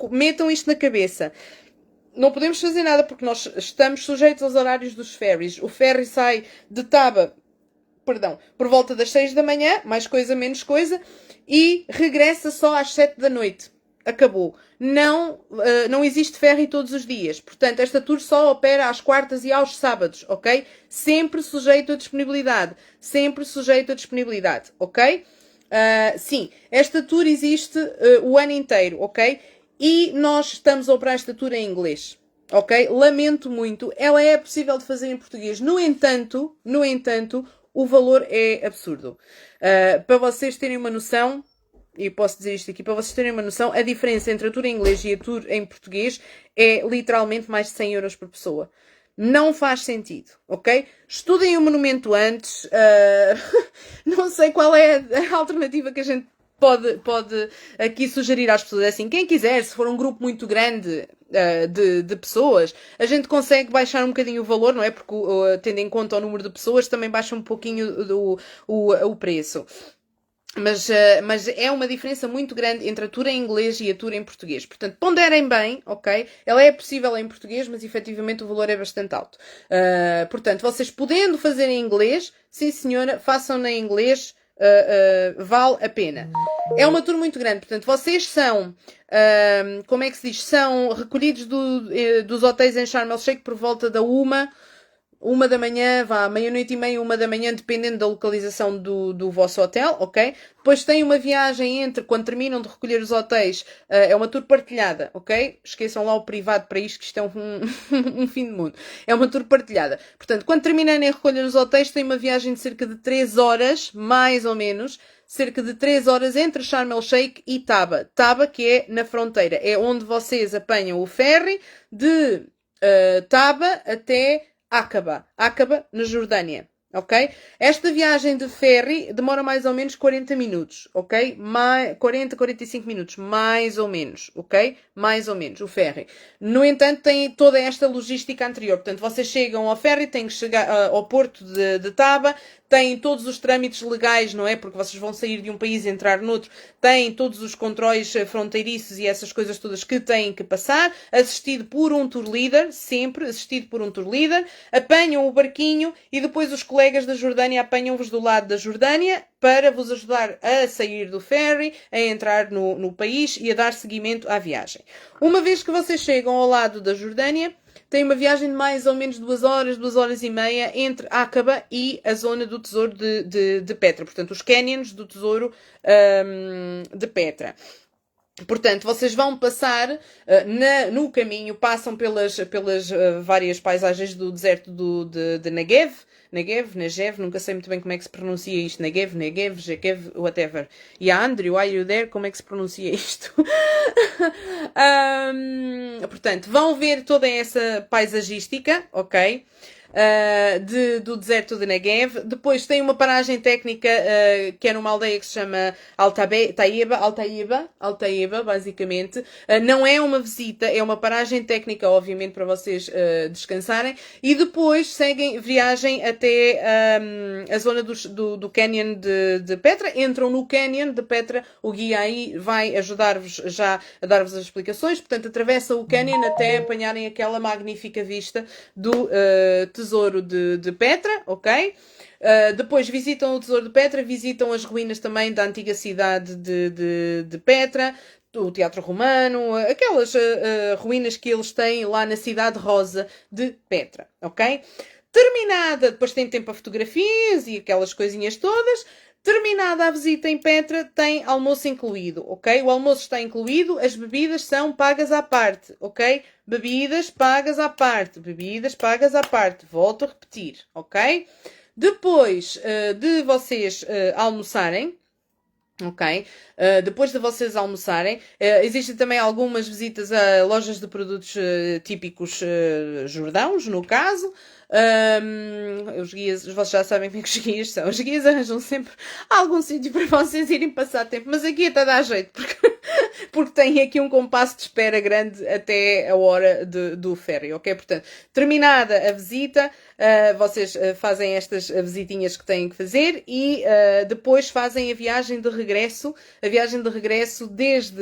metam isto na cabeça. Não podemos fazer nada porque nós estamos sujeitos aos horários dos ferries. O ferry sai de Taba, por volta das 6 da manhã, mais coisa, menos coisa, e regressa só às 7 da noite. Acabou. Não existe ferry todos os dias. Portanto, esta tour só opera às quartas e aos sábados, ok? Sempre sujeito a disponibilidade. Sempre sujeito a disponibilidade, ok? Sim, esta tour existe o ano inteiro, ok? E nós estamos a operar esta tour em inglês. Ok? Lamento muito. Ela é possível de fazer em português. No entanto, o valor é absurdo. Para vocês terem uma noção, e posso dizer isto aqui, para vocês terem uma noção, a diferença entre a tour em inglês e a tour em português é literalmente mais de 100 euros por pessoa. Não faz sentido, ok? Estudem o monumento antes. Não sei qual é a alternativa que a gente pode aqui sugerir às pessoas. Assim, quem quiser, se for um grupo muito grande de pessoas, a gente consegue baixar um bocadinho o valor, não é? Porque tendo em conta o número de pessoas, também baixa um pouquinho o preço. Mas é uma diferença muito grande entre a tour em inglês e a tour em português. Portanto, ponderem bem, ok? Ela é possível em português, mas efetivamente o valor é bastante alto. Portanto, vocês podendo fazer em inglês, sim senhora, façam em inglês, vale a pena. É uma tour muito grande, portanto, vocês são, como é que se diz? São recolhidos dos hotéis em Sharm el-Sheikh por volta da 1 da manhã, meia-noite e meia, 1 da manhã, dependendo da localização do vosso hotel, ok? Depois tem uma viagem quando terminam de recolher os hotéis, é uma tour partilhada, ok? Esqueçam lá o privado para isto, que isto é um fim de mundo. É uma tour partilhada. Portanto, quando terminarem a recolher os hotéis, tem uma viagem de cerca de 3 horas, mais ou menos, cerca de 3 horas entre Sharm el-Sheikh e Taba. Taba, que é na fronteira. É onde vocês apanham o ferry de Taba até Aqaba, na Jordânia, ok? Esta viagem de ferry demora mais ou menos 40 minutos, ok? 45 minutos, mais ou menos, ok? Mais ou menos, o ferry. No entanto, tem toda esta logística anterior. Portanto, vocês chegam ao ferry, têm que chegar ao porto de Taba, têm todos os trâmites legais, não é? Porque vocês vão sair de um país e entrar noutro. Têm todos os controles fronteiriços e essas coisas todas que têm que passar. Assistido por um tour leader, sempre assistido por um tour leader. Apanham o barquinho e depois os colegas da Jordânia apanham-vos do lado da Jordânia para vos ajudar a sair do ferry, a entrar no país e a dar seguimento à viagem. Uma vez que vocês chegam ao lado da Jordânia, tem uma viagem de mais ou menos 2 horas e meia entre Aqaba e a zona do tesouro de Petra. Portanto, os canyons do tesouro de Petra. Portanto, vocês vão passar no caminho, passam pelas várias paisagens do deserto de Negev, nunca sei muito bem como é que se pronuncia isto. Negev, whatever. E a Andrew, are you there? Como é que se pronuncia isto? Portanto, vão ver toda essa paisagística, ok? do deserto de Negev. Depois tem uma paragem técnica que é numa aldeia que se chama Altaiba, basicamente. Não é uma visita, é uma paragem técnica, obviamente, para vocês descansarem. E depois seguem viagem até a zona do Canyon de Petra. Entram no Canyon de Petra, o guia aí vai ajudar-vos já a dar-vos as explicações. Portanto, atravessa o Canyon até apanharem aquela magnífica vista do tesouro de Petra, ok? Depois visitam o tesouro de Petra, visitam as ruínas também da antiga cidade de Petra, o Teatro Romano, aquelas ruínas que eles têm lá na Cidade Rosa de Petra, ok? Terminada, depois tem tempo a fotografias e aquelas coisinhas todas. Terminada a visita em Petra, tem almoço incluído, ok? O almoço está incluído, as bebidas são pagas à parte, ok? Bebidas pagas à parte, bebidas pagas à parte. Volto a repetir, ok? Depois de vocês almoçarem, ok? Depois de vocês almoçarem, existem também algumas visitas a lojas de produtos típicos jordãos, no caso. Os guias, vocês já sabem bem que os guias são. Os guias arranjam sempre algum sítio para vocês irem passar tempo, mas aqui até dá jeito, porque tem aqui um compasso de espera grande até a hora do ferry, ok? Portanto, terminada a visita, vocês fazem estas visitinhas que têm que fazer e depois fazem a viagem de regresso desde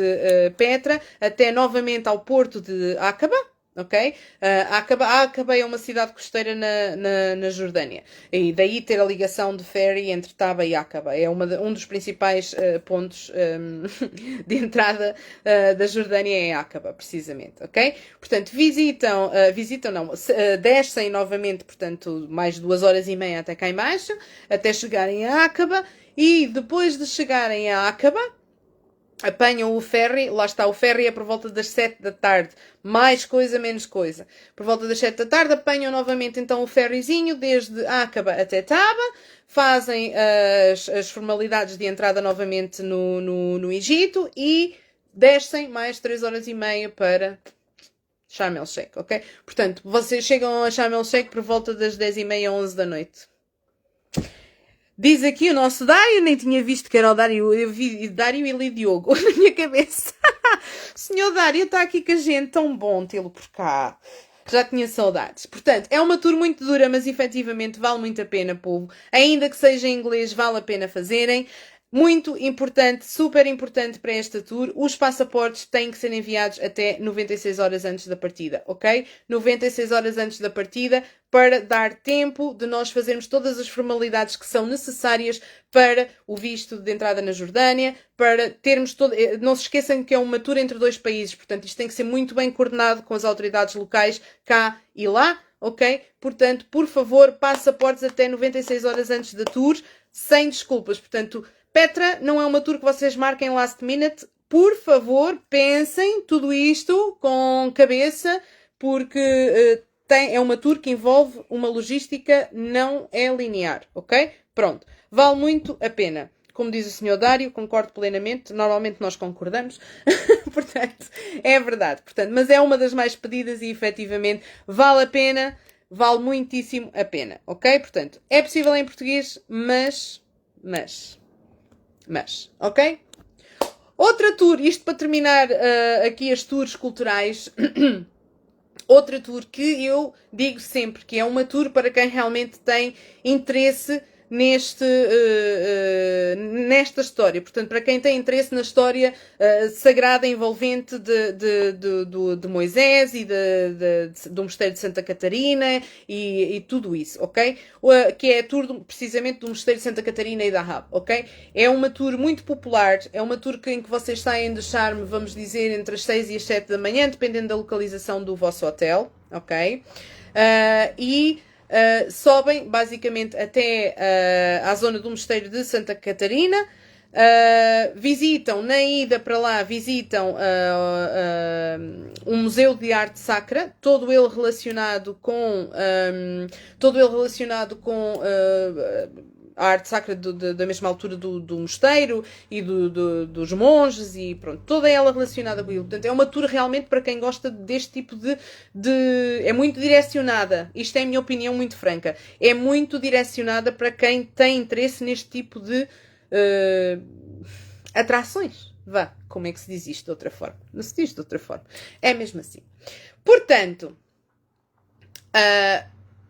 Petra até novamente ao porto de Aqaba. Ok? Aqaba é uma cidade costeira na Jordânia. E daí ter a ligação de ferry entre Taba e Aqaba. É um dos principais pontos de entrada da Jordânia é Aqaba, precisamente. Ok? Portanto, descem novamente, portanto, mais 2h30 até cá em baixo, até chegarem a Aqaba. E depois de chegarem a Aqaba, apanham o ferry, lá está, o ferry é por volta das 7 da tarde, mais coisa, menos coisa. Por volta das 7 da tarde apanham novamente então o ferryzinho desde Aqaba até Taba, fazem as formalidades de entrada novamente no Egito e descem mais 3h30 para Sharm el-Sheikh, ok? Portanto, vocês chegam a Sharm el-Sheikh por volta das 10h30, 11 da noite. Diz aqui o nosso Dário, nem tinha visto que era o Dário, eu vi Dário e Li Diogo na minha cabeça. Senhor Dário, está aqui com a gente, tão bom tê-lo por cá. Já tinha saudades. Portanto, é uma tour muito dura, mas efetivamente vale muito a pena, povo. Ainda que seja em inglês, vale a pena fazerem. Muito importante, super importante para esta tour, os passaportes têm que ser enviados até 96 horas antes da partida, ok? 96 horas antes da partida, para dar tempo de nós fazermos todas as formalidades que são necessárias para o visto de entrada na Jordânia, para termos todo... Não se esqueçam que é uma tour entre dois países, portanto isto tem que ser muito bem coordenado com as autoridades locais cá e lá, ok? Portanto, por favor, passaportes até 96 horas antes da tour, sem desculpas, portanto... Petra não é uma tour que vocês marquem last minute. Por favor, pensem tudo isto com cabeça, porque é uma tour que envolve uma logística não é linear, ok? Pronto, vale muito a pena. Como diz o Sr. Dário, concordo plenamente. Normalmente nós concordamos. Portanto, é verdade. Portanto, mas é uma das mais pedidas e efetivamente vale a pena. Vale muitíssimo a pena, ok? Portanto, é possível em português, mas, ok? Outra tour, isto para terminar aqui as tours culturais, outra tour que eu digo sempre que é uma tour para quem realmente tem interesse nesta história. Portanto, para quem tem interesse na história sagrada envolvente de Moisés e do Mosteiro de Santa Catarina e tudo isso, ok? Que é a tour precisamente do Mosteiro de Santa Catarina e da Ahab, ok? É uma tour muito popular, é uma tour em que vocês saem de Sharm, vamos dizer, entre as 6 e as 7 da manhã, dependendo da localização do vosso hotel, ok? Sobem basicamente até à zona do Mosteiro de Santa Catarina, visitam, na ida para lá, visitam um museu de arte sacra, todo ele relacionado com a arte sacra da mesma altura do mosteiro e dos monges e pronto, toda ela relacionada com aquilo. Portanto, é uma tour realmente para quem gosta deste tipo é muito direcionada, isto é a minha opinião muito franca, é muito direcionada para quem tem interesse neste tipo de atrações. Vá, como é que se diz isto de outra forma? Não se diz de outra forma. É mesmo assim. Portanto,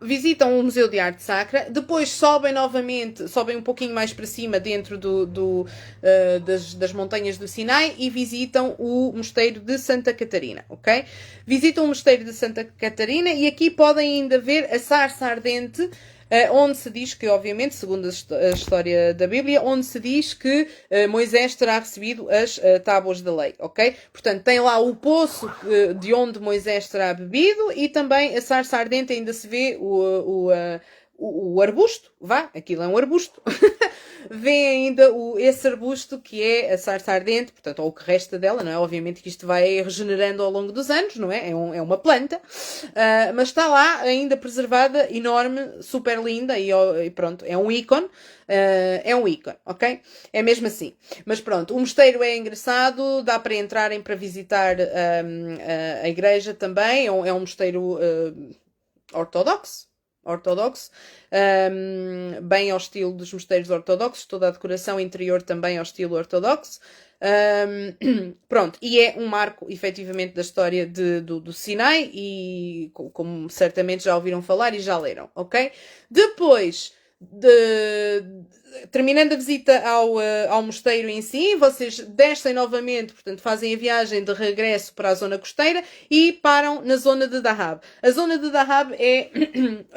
visitam o Museu de Arte Sacra, depois sobem novamente, sobem um pouquinho mais para cima dentro das montanhas do Sinai e visitam o Mosteiro de Santa Catarina, ok? Visitam o Mosteiro de Santa Catarina e aqui podem ainda ver a sarça ardente, onde se diz que, obviamente, segundo a história da Bíblia, onde se diz que Moisés terá recebido as tábuas da lei, ok? Portanto, tem lá o poço de onde Moisés terá bebido e também a sarça ardente, ainda se vê o arbusto, vá, aquilo é um arbusto. Vê ainda esse arbusto que é a sarça ardente, portanto, ou o que resta dela, não é? Obviamente que isto vai regenerando ao longo dos anos, não é? É uma planta, mas está lá ainda preservada, enorme, super linda e pronto, é um ícone. Ok? É mesmo assim. Mas pronto, o mosteiro é engraçado, dá para entrarem para visitar a igreja também, é um mosteiro ortodoxo, bem ao estilo dos mosteiros ortodoxos, toda a decoração interior também ao estilo ortodoxo. Pronto, e é um marco efetivamente da história do Sinai e como certamente já ouviram falar e já leram, ok? Depois terminando a visita ao mosteiro em si, vocês descem novamente, portanto fazem a viagem de regresso para a zona costeira e param na zona de Dahab. A zona de Dahab é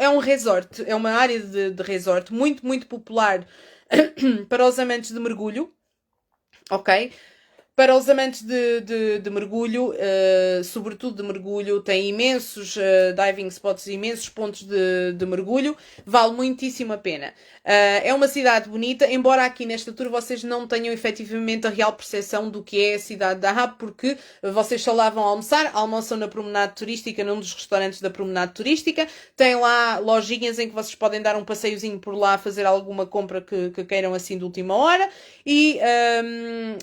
um resort, é uma área de resort muito, muito popular para os amantes de mergulho, ok? Para os amantes de mergulho, sobretudo de mergulho, tem imensos diving spots, imensos pontos de mergulho, vale muitíssimo a pena. É uma cidade bonita, embora aqui nesta tour vocês não tenham efetivamente a real percepção do que é a cidade de Dahab, porque vocês só lá vão almoçar, almoçam na promenade turística, num dos restaurantes da promenade turística, tem lá lojinhas em que vocês podem dar um passeiozinho por lá, fazer alguma compra que queiram assim de última hora, e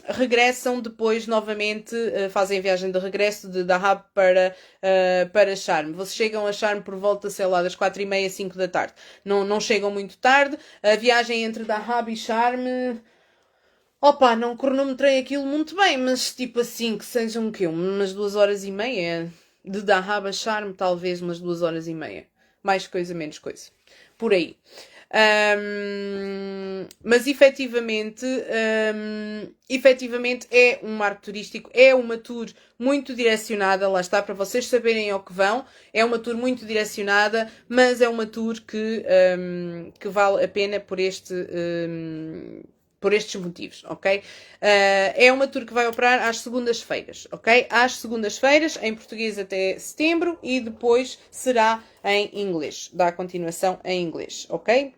regressam depois novamente, fazem a viagem de regresso de Dahab para Sharm. Vocês chegam a Sharm por volta, sei lá, das 4h30, 5 da tarde. Não chegam muito tarde. A viagem entre Dahab e Sharm, opa, não cronometrei aquilo muito bem, mas tipo assim, que sejam o quê? Umas 2h30 de Dahab a Sharm, talvez umas 2h30. Mais coisa, menos coisa. Por aí. Mas efetivamente é um marco turístico, é uma tour muito direcionada, lá está, para vocês saberem ao que vão, é uma tour muito direcionada, mas é uma tour que vale a pena por estes motivos, ok? É uma tour que vai operar às segundas-feiras, ok? Às segundas-feiras, em português até setembro, e depois será em inglês, dá continuação em inglês, ok?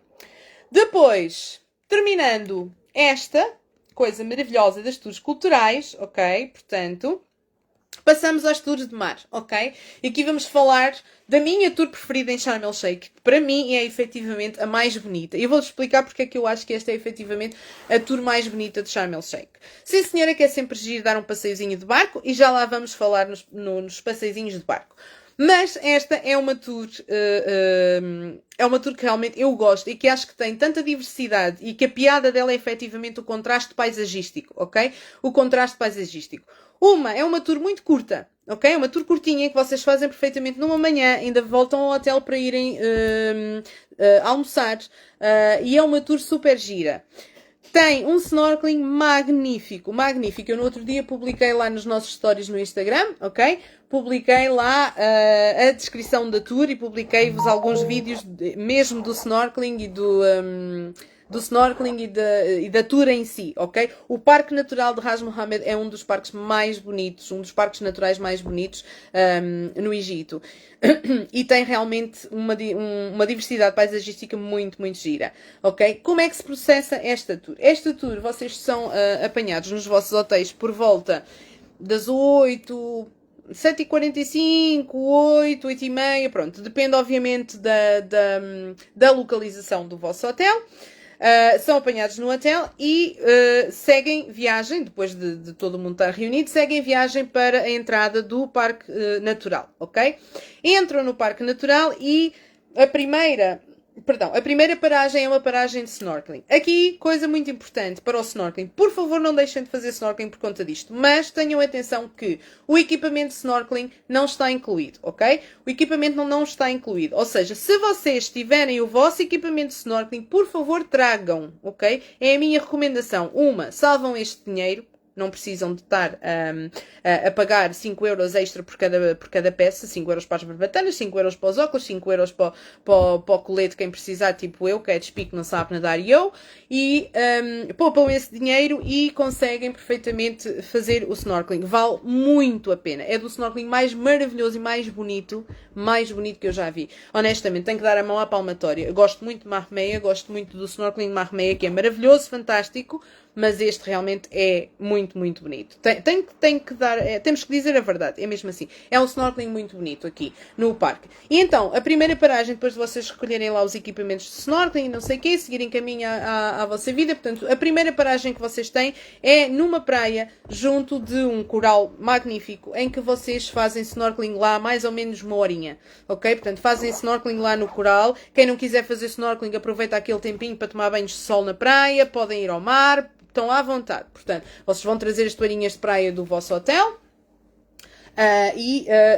Depois, terminando esta coisa maravilhosa das tours culturais, ok? Portanto, passamos às tours de mar, ok? E aqui vamos falar da minha tour preferida em Sharm el-Sheikh, que para mim é efetivamente a mais bonita. E eu vou-vos explicar porque é que eu acho que esta é efetivamente a tour mais bonita de Sharm el-Sheikh. Sim, senhora, que é sempre giro dar um passeiozinho de barco, e já lá vamos falar nos passeiozinhos de barco. Mas esta é uma tour que realmente eu gosto e que acho que tem tanta diversidade e que a piada dela é efetivamente o contraste paisagístico, ok? O contraste paisagístico. É uma tour muito curta, ok? É uma tour curtinha que vocês fazem perfeitamente numa manhã, ainda voltam ao hotel para irem almoçar, e é uma tour super gira. Tem um snorkeling magnífico, magnífico. Eu no outro dia publiquei lá nos nossos stories no Instagram, ok? Publiquei lá a descrição da tour e publiquei-vos alguns vídeos mesmo do snorkeling e do snorkeling e da tour em si, ok? O Parque Natural de Ras Mohammed é um dos parques mais bonitos, um dos parques naturais mais bonitos no Egito. E tem realmente uma diversidade paisagística muito, muito gira, ok? Como é que se processa esta tour? Esta tour, vocês são apanhados nos vossos hotéis por volta das 8... 7h45, 8, 8h30, pronto. Depende, obviamente, da localização do vosso hotel. são apanhados no hotel e seguem viagem, depois de todo mundo estar reunido, seguem viagem para a entrada do Parque Natural, ok? Entram no Parque Natural e a primeira paragem é uma paragem de snorkeling. Aqui, coisa muito importante para o snorkeling. Por favor, não deixem de fazer snorkeling por conta disto. Mas tenham atenção que o equipamento de snorkeling não está incluído, ok? O equipamento não está incluído. Ou seja, se vocês tiverem o vosso equipamento de snorkeling, por favor, tragam, ok? É a minha recomendação. Salvam este dinheiro. Não precisam de estar a pagar 5 euros extra por cada peça, 5 euros para as barbatanas, 5 euros para os óculos, 5 euros para o colete, quem precisar, tipo eu, que é despique, não sabe nadar e eu, e poupam esse dinheiro e conseguem perfeitamente fazer o snorkeling. Vale muito a pena. É do snorkeling mais maravilhoso e mais bonito que eu já vi. Honestamente, tenho que dar a mão à palmatória. Eu gosto muito de Marbella, gosto muito do snorkeling de Marbella, que é maravilhoso, fantástico, mas este realmente é muito, muito bonito. Temos que dizer a verdade, é mesmo assim. É um snorkeling muito bonito aqui no parque. E então, a primeira paragem, depois de vocês recolherem lá os equipamentos de snorkeling e não sei o quê, seguirem caminho à vossa vida, portanto, a primeira paragem que vocês têm é numa praia, junto de um coral magnífico, em que vocês fazem snorkeling lá mais ou menos uma horinha, ok? Portanto, fazem snorkeling lá no coral. Quem não quiser fazer snorkeling, aproveita aquele tempinho para tomar banhos de sol na praia, podem ir ao mar, estão à vontade. Portanto, vocês vão trazer as toalhinhas de praia do vosso hotel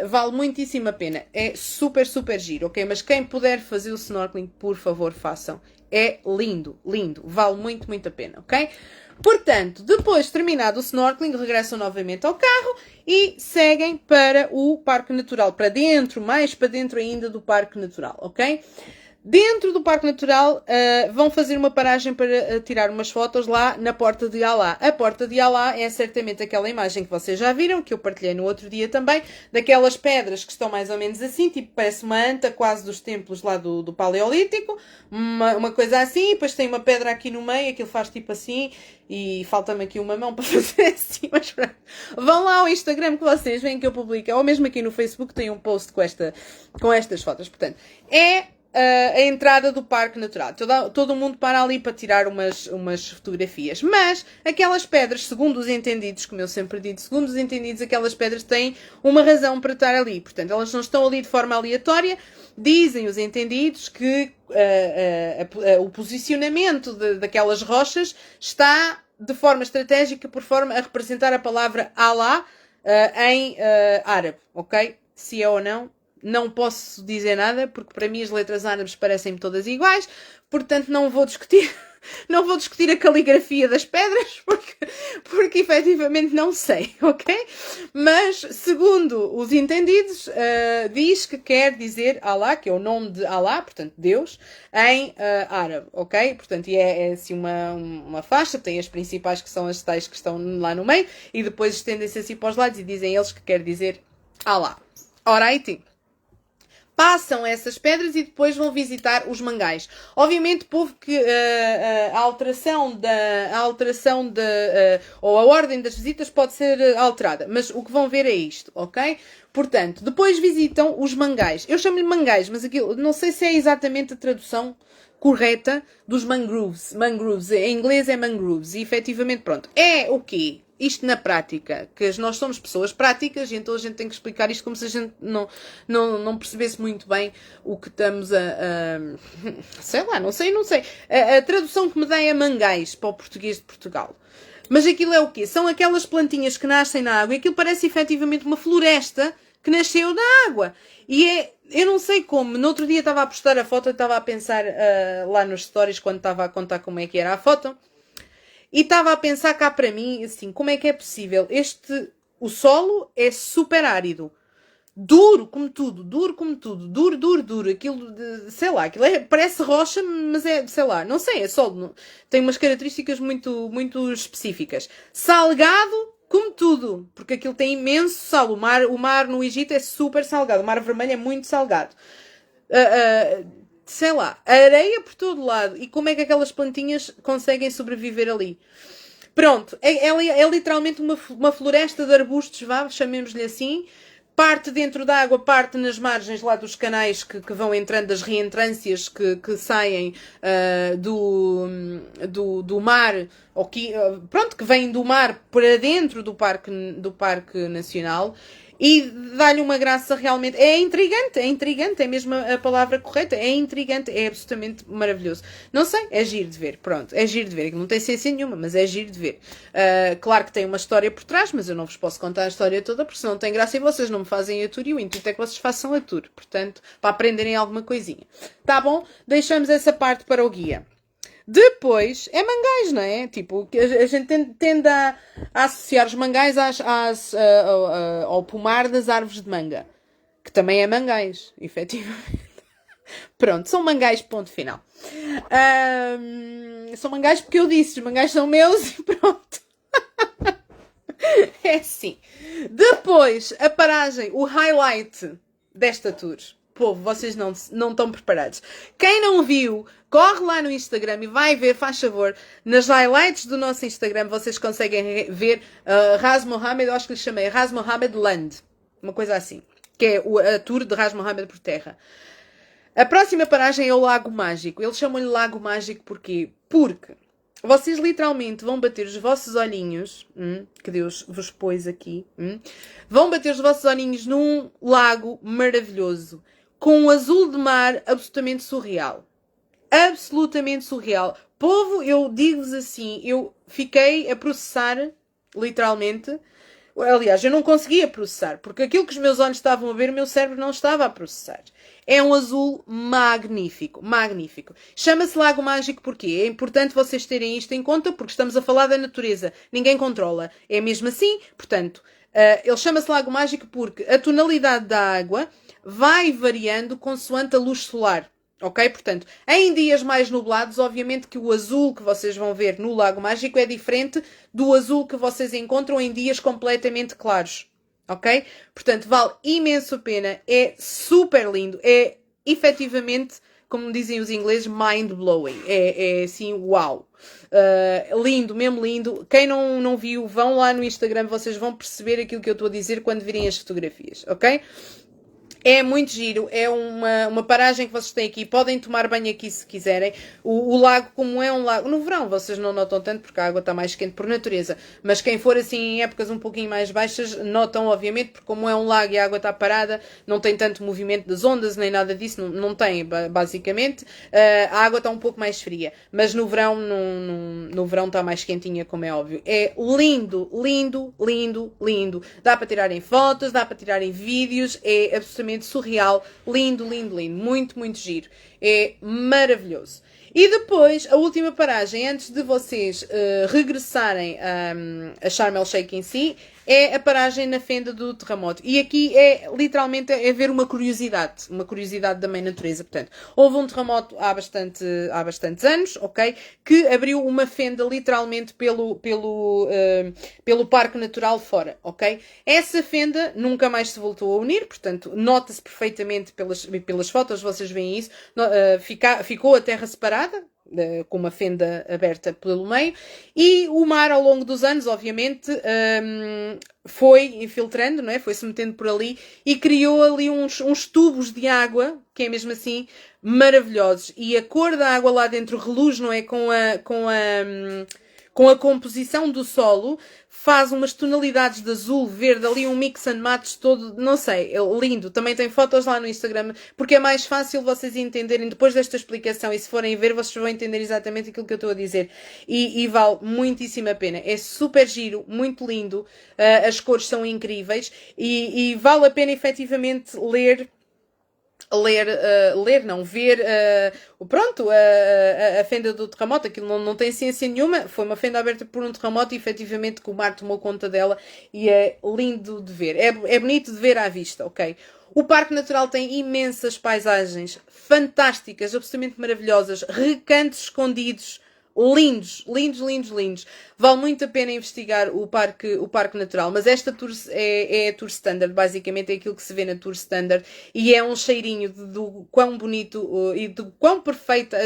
vale muitíssimo a pena. É super, super giro, ok? Mas quem puder fazer o snorkeling, por favor, façam. É lindo, lindo. Vale muito, muito a pena, ok? Portanto, depois de terminado o snorkeling, regressam novamente ao carro e seguem para o Parque Natural. Mais para dentro ainda do Parque Natural, ok? Dentro do Parque Natural vão fazer uma paragem para tirar umas fotos lá na Porta de Alá. A Porta de Alá é certamente aquela imagem que vocês já viram, que eu partilhei no outro dia também, daquelas pedras que estão mais ou menos assim, tipo parece uma anta quase dos templos lá do Paleolítico, uma coisa assim, depois tem uma pedra aqui no meio, aquilo faz tipo assim, e falta-me aqui uma mão para fazer assim, mas pronto. Vão lá ao Instagram que vocês veem que eu publico, ou mesmo aqui no Facebook tem um post com estas fotos. Portanto, a entrada do Parque Natural. Todo mundo para ali para tirar umas fotografias. Mas aquelas pedras, segundo os entendidos, como eu sempre digo, segundo os entendidos, aquelas pedras têm uma razão para estar ali. Portanto, elas não estão ali de forma aleatória. Dizem os entendidos que o posicionamento daquelas rochas está de forma estratégica, por forma a representar a palavra Allah em árabe, ok? Se é ou não posso dizer nada, porque para mim as letras árabes parecem-me todas iguais, portanto não vou discutir a caligrafia das pedras, porque efetivamente não sei, ok? Mas, segundo os entendidos, diz que quer dizer Allah, que é o nome de Allah, portanto Deus, em árabe, ok? Portanto, é assim uma faixa, tem as principais que são as tais que estão lá no meio, e depois estendem-se assim para os lados e dizem eles que quer dizer Allah. Alright? Passam essas pedras e depois vão visitar os mangais. Obviamente, povo, que a alteração ou a ordem das visitas pode ser alterada, mas o que vão ver é isto, ok? Portanto, depois visitam os mangais. Eu chamo-lhe mangais, mas aquilo, não sei se é exatamente a tradução correta dos mangroves. Mangroves, em inglês é mangroves, e efetivamente, pronto. É o quê? Isto na prática, que nós somos pessoas práticas e então a gente tem que explicar isto como se a gente não percebesse muito bem o que estamos sei lá, não sei. A tradução que me dá é mangais para o português de Portugal. Mas aquilo é o quê? São aquelas plantinhas que nascem na água e aquilo parece efetivamente uma floresta que nasceu na água. E eu não sei como, no outro dia estava a postar a foto e estava a pensar lá nos stories quando estava a contar como é que era a foto. E estava a pensar cá para mim, assim, como é que é possível? O solo é super árido. Duro como tudo. Duro. Aquilo, sei lá, parece rocha, mas sei lá, não sei, é solo. Tem umas características muito, muito específicas. Salgado como tudo, porque aquilo tem imenso sal. O mar no Egito é super salgado. O Mar Vermelho é muito salgado. Sei lá, areia por todo lado. E como é que aquelas plantinhas conseguem sobreviver ali? Pronto, é literalmente uma floresta de arbustos, chamemos-lhe assim, parte dentro da água, parte nas margens lá dos canais que vão entrando, das reentrâncias que saem do mar, ou que, pronto, que vêm do mar para dentro do Parque Nacional. E dá-lhe uma graça realmente. É intrigante, é mesmo a palavra correta. É intrigante, é absolutamente maravilhoso. Não sei, é giro de ver, pronto, é giro de ver. Não tem ciência nenhuma, mas é giro de ver. Claro que tem uma história por trás, mas eu não vos posso contar a história toda, porque senão não tem graça e vocês não me fazem a tour e o intuito é que vocês façam a tour. Portanto, para aprenderem alguma coisinha. Tá bom? Deixamos essa parte para o guia. Depois, é Mangais, não é? Tipo, a gente tende a associar os Mangais ao pomar das árvores de manga. Que também é Mangais, efetivamente. Pronto, são Mangais, ponto final. São Mangais porque eu disse, os Mangais são meus e pronto. É assim. Depois, a paragem, o highlight desta tour. Povo, vocês não estão preparados. Quem não viu, corre lá no Instagram e vai ver, faz favor, nas highlights do nosso Instagram, vocês conseguem ver Ras Mohammed, eu acho que lhe chamei Ras Mohammed Land, uma coisa assim, que é a tour de Ras Mohammed por terra. A próxima paragem é o Lago Mágico. Eles chamam-lhe Lago Mágico porquê? Porque vocês literalmente vão bater os vossos olhinhos, que Deus vos pôs aqui, vão bater os vossos olhinhos num lago maravilhoso, com um azul de mar absolutamente surreal. Absolutamente surreal. Povo, eu digo-vos assim, eu fiquei a processar, literalmente. Aliás, eu não conseguia processar, porque aquilo que os meus olhos estavam a ver, o meu cérebro não estava a processar. É um azul magnífico, magnífico. Chama-se Lago Mágico porque é importante vocês terem isto em conta, porque estamos a falar da natureza. Ninguém controla. É mesmo assim, portanto, ele chama-se Lago Mágico porque a tonalidade da água vai variando consoante a luz solar. Ok? Portanto, em dias mais nublados, obviamente que o azul que vocês vão ver no Lago Mágico é diferente do azul que vocês encontram em dias completamente claros. Ok? Portanto, vale imenso a pena. É super lindo. É, efetivamente, como dizem os ingleses, mind-blowing. É assim, uau. Lindo, mesmo lindo. Quem não viu, vão lá no Instagram, vocês vão perceber aquilo que eu estou a dizer quando virem as fotografias. Ok? É muito giro, é uma paragem que vocês têm aqui, podem tomar banho aqui se quiserem. O lago, como é um lago, no verão vocês não notam tanto porque a água está mais quente por natureza, mas quem for assim em épocas um pouquinho mais baixas, notam obviamente, porque como é um lago e a água está parada, não tem tanto movimento das ondas, nem nada disso, não tem, basicamente. A água está um pouco mais fria, mas no verão, no verão está mais quentinha, como é óbvio. É lindo, lindo, lindo, lindo. Dá para tirarem fotos, dá para tirarem vídeos, é absolutamente surreal, lindo, lindo, lindo, muito, muito giro, é maravilhoso. E depois, a última paragem, antes de vocês regressarem a Sharm el Sheikh em si, é a paragem na fenda do terremoto. E aqui é literalmente ver uma curiosidade da mãe natureza. Portanto, houve um terremoto há bastantes anos, ok? Que abriu uma fenda literalmente pelo Parque Natural fora, ok? Essa fenda nunca mais se voltou a unir, portanto, nota-se perfeitamente pelas fotos, vocês veem isso, ficou a terra separada, com uma fenda aberta pelo meio, e o mar ao longo dos anos, obviamente, foi infiltrando, não é? Foi-se metendo por ali e criou ali uns tubos de água, que é mesmo assim, maravilhosos. E a cor da água lá dentro reluz, não é? Com a composição do solo, faz umas tonalidades de azul, verde, ali um mix and match todo, não sei, é lindo. Também tem fotos lá no Instagram, porque é mais fácil vocês entenderem, depois desta explicação, e se forem ver, vocês vão entender exatamente aquilo que eu estou a dizer. E vale muitíssimo a pena. É super giro, muito lindo, as cores são incríveis, e vale a pena efetivamente ver a fenda do terremoto. Aquilo não tem ciência nenhuma, foi uma fenda aberta por um terremoto e efetivamente que o mar tomou conta dela e é lindo de ver, é bonito de ver à vista, ok? O Parque Natural tem imensas paisagens fantásticas, absolutamente maravilhosas, recantos escondidos, lindos, lindos, lindos, lindos. Vale muito a pena investigar o parque natural, mas esta tour é a tour standard, basicamente é aquilo que se vê na tour standard e é um cheirinho do quão bonito e do quão perfeita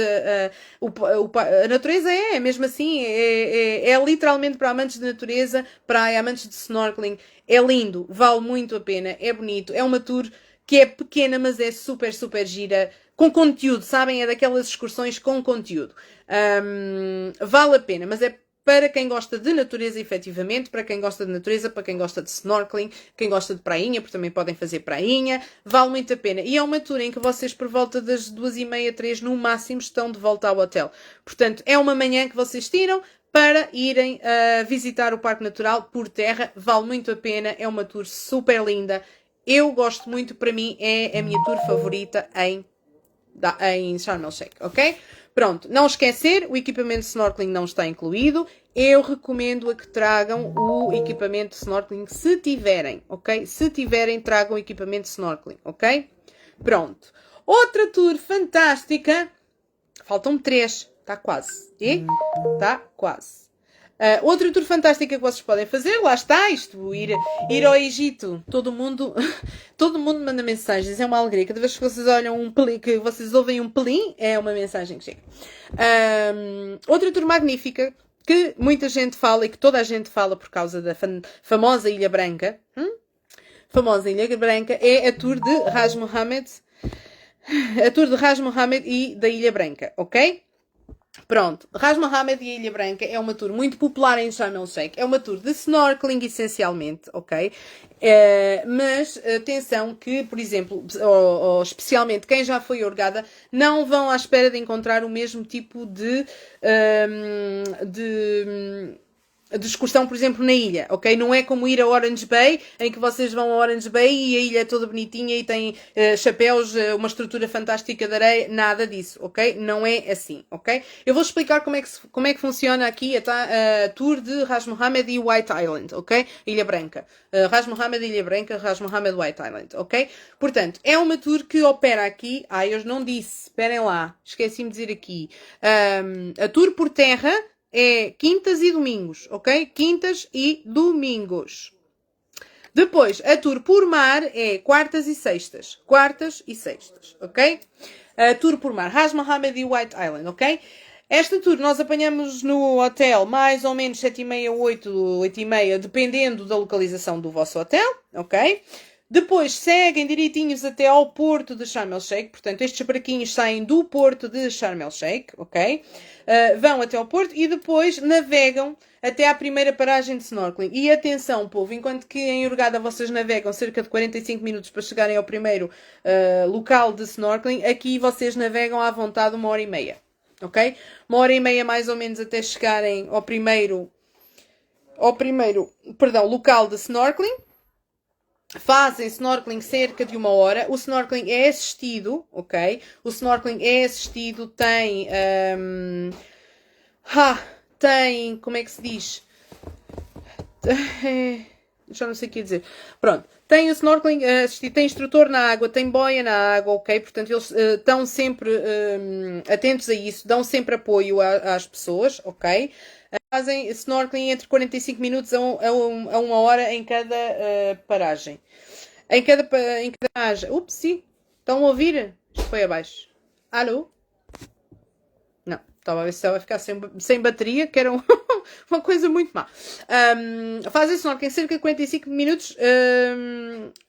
a natureza é, mesmo assim, é literalmente para amantes de natureza, para amantes de snorkeling, é lindo, vale muito a pena, é bonito, é uma tour que é pequena, mas é super, super gira, com conteúdo, sabem? É daquelas excursões com conteúdo. Vale a pena, mas é para quem gosta de natureza, efetivamente, para quem gosta de natureza, para quem gosta de snorkeling, quem gosta de prainha, porque também podem fazer prainha, vale muito a pena. E é uma tour em que vocês, por volta das 2h30, 3 no máximo, estão de volta ao hotel. Portanto, é uma manhã que vocês tiram para irem visitar o Parque Natural por terra, vale muito a pena, é uma tour super linda. Eu gosto muito, para mim é a minha tour favorita em Sharm el Sheikh, ok? Pronto, não esquecer, o equipamento de snorkeling não está incluído. Eu recomendo a que tragam o equipamento de snorkeling se tiverem, ok? Se tiverem, tragam o equipamento de snorkeling, ok? Pronto. Outra tour fantástica. Faltam 3, está quase. E? Está quase. Outra tour fantástica que vocês podem fazer, lá está, ir ao Egito. Todo mundo manda mensagens, é uma alegria. Cada vez que vocês olham um pelim, que vocês ouvem um pelim, é uma mensagem que chega. Outra tour magnífica, que muita gente fala e que toda a gente fala por causa da famosa Ilha Branca. Famosa Ilha Branca é a tour de Ras Mohammed. A tour de Ras Mohammed e da Ilha Branca, ok? Pronto, Ras Mohammed e a Ilha Branca é uma tour muito popular em Sharm el Sheikh. É uma tour de snorkeling, essencialmente, ok? Mas atenção que, por exemplo, ou especialmente quem já foi orgada, não vão à espera de encontrar o mesmo tipo de excursão, por exemplo, na ilha, ok? Não é como ir a Orange Bay, em que vocês vão a Orange Bay e a ilha é toda bonitinha e tem chapéus, uma estrutura fantástica de areia, nada disso, ok? Não é assim, ok? Eu vou explicar como é que funciona aqui a tour de Ras Mohammed e White Island, ok? Ilha Branca. Ras Mohammed, Ilha Branca, Ras Mohammed, White Island, ok? Portanto, é uma tour que opera aqui, eu não disse, esperem lá, esqueci-me de dizer aqui, a tour por terra é quintas e domingos, ok? Quintas e domingos. Depois, a tour por mar é quartas e sextas. Quartas e sextas, ok? A tour por mar, Ras Mohammed e White Island, ok? Esta tour nós apanhamos no hotel mais ou menos 7h30, 8h30, dependendo da localização do vosso hotel, ok? Depois seguem direitinhos até ao porto de Sharm el Sheikh. Portanto, estes barquinhos saem do porto de Sharm el Sheikh, ok? Vão até ao porto e depois navegam até à primeira paragem de snorkeling. E atenção, povo, enquanto que em Hurghada vocês navegam cerca de 45 minutos para chegarem ao primeiro local de snorkeling, aqui vocês navegam à vontade 1h30, ok? 1h30 mais ou menos até chegarem ao primeiro local de snorkeling. Fazem snorkeling cerca de 1 hora. O snorkeling é assistido, ok? O snorkeling é assistido, tem... tem... Como é que se diz? Já não sei o que dizer. Pronto. Tem o snorkeling assistido, tem instrutor na água, tem boia na água, ok? Portanto, eles estão sempre atentos a isso, dão sempre apoio às pessoas, ok? Fazem snorkeling entre 45 minutos a 1 hora em cada paragem. Em cada paragem. Upsi! Estão a ouvir? Isto foi abaixo. Alô? Não. Estava a ver se estava a ficar sem bateria, que era uma coisa muito má. Fazem snorkeling cerca de 45 minutos,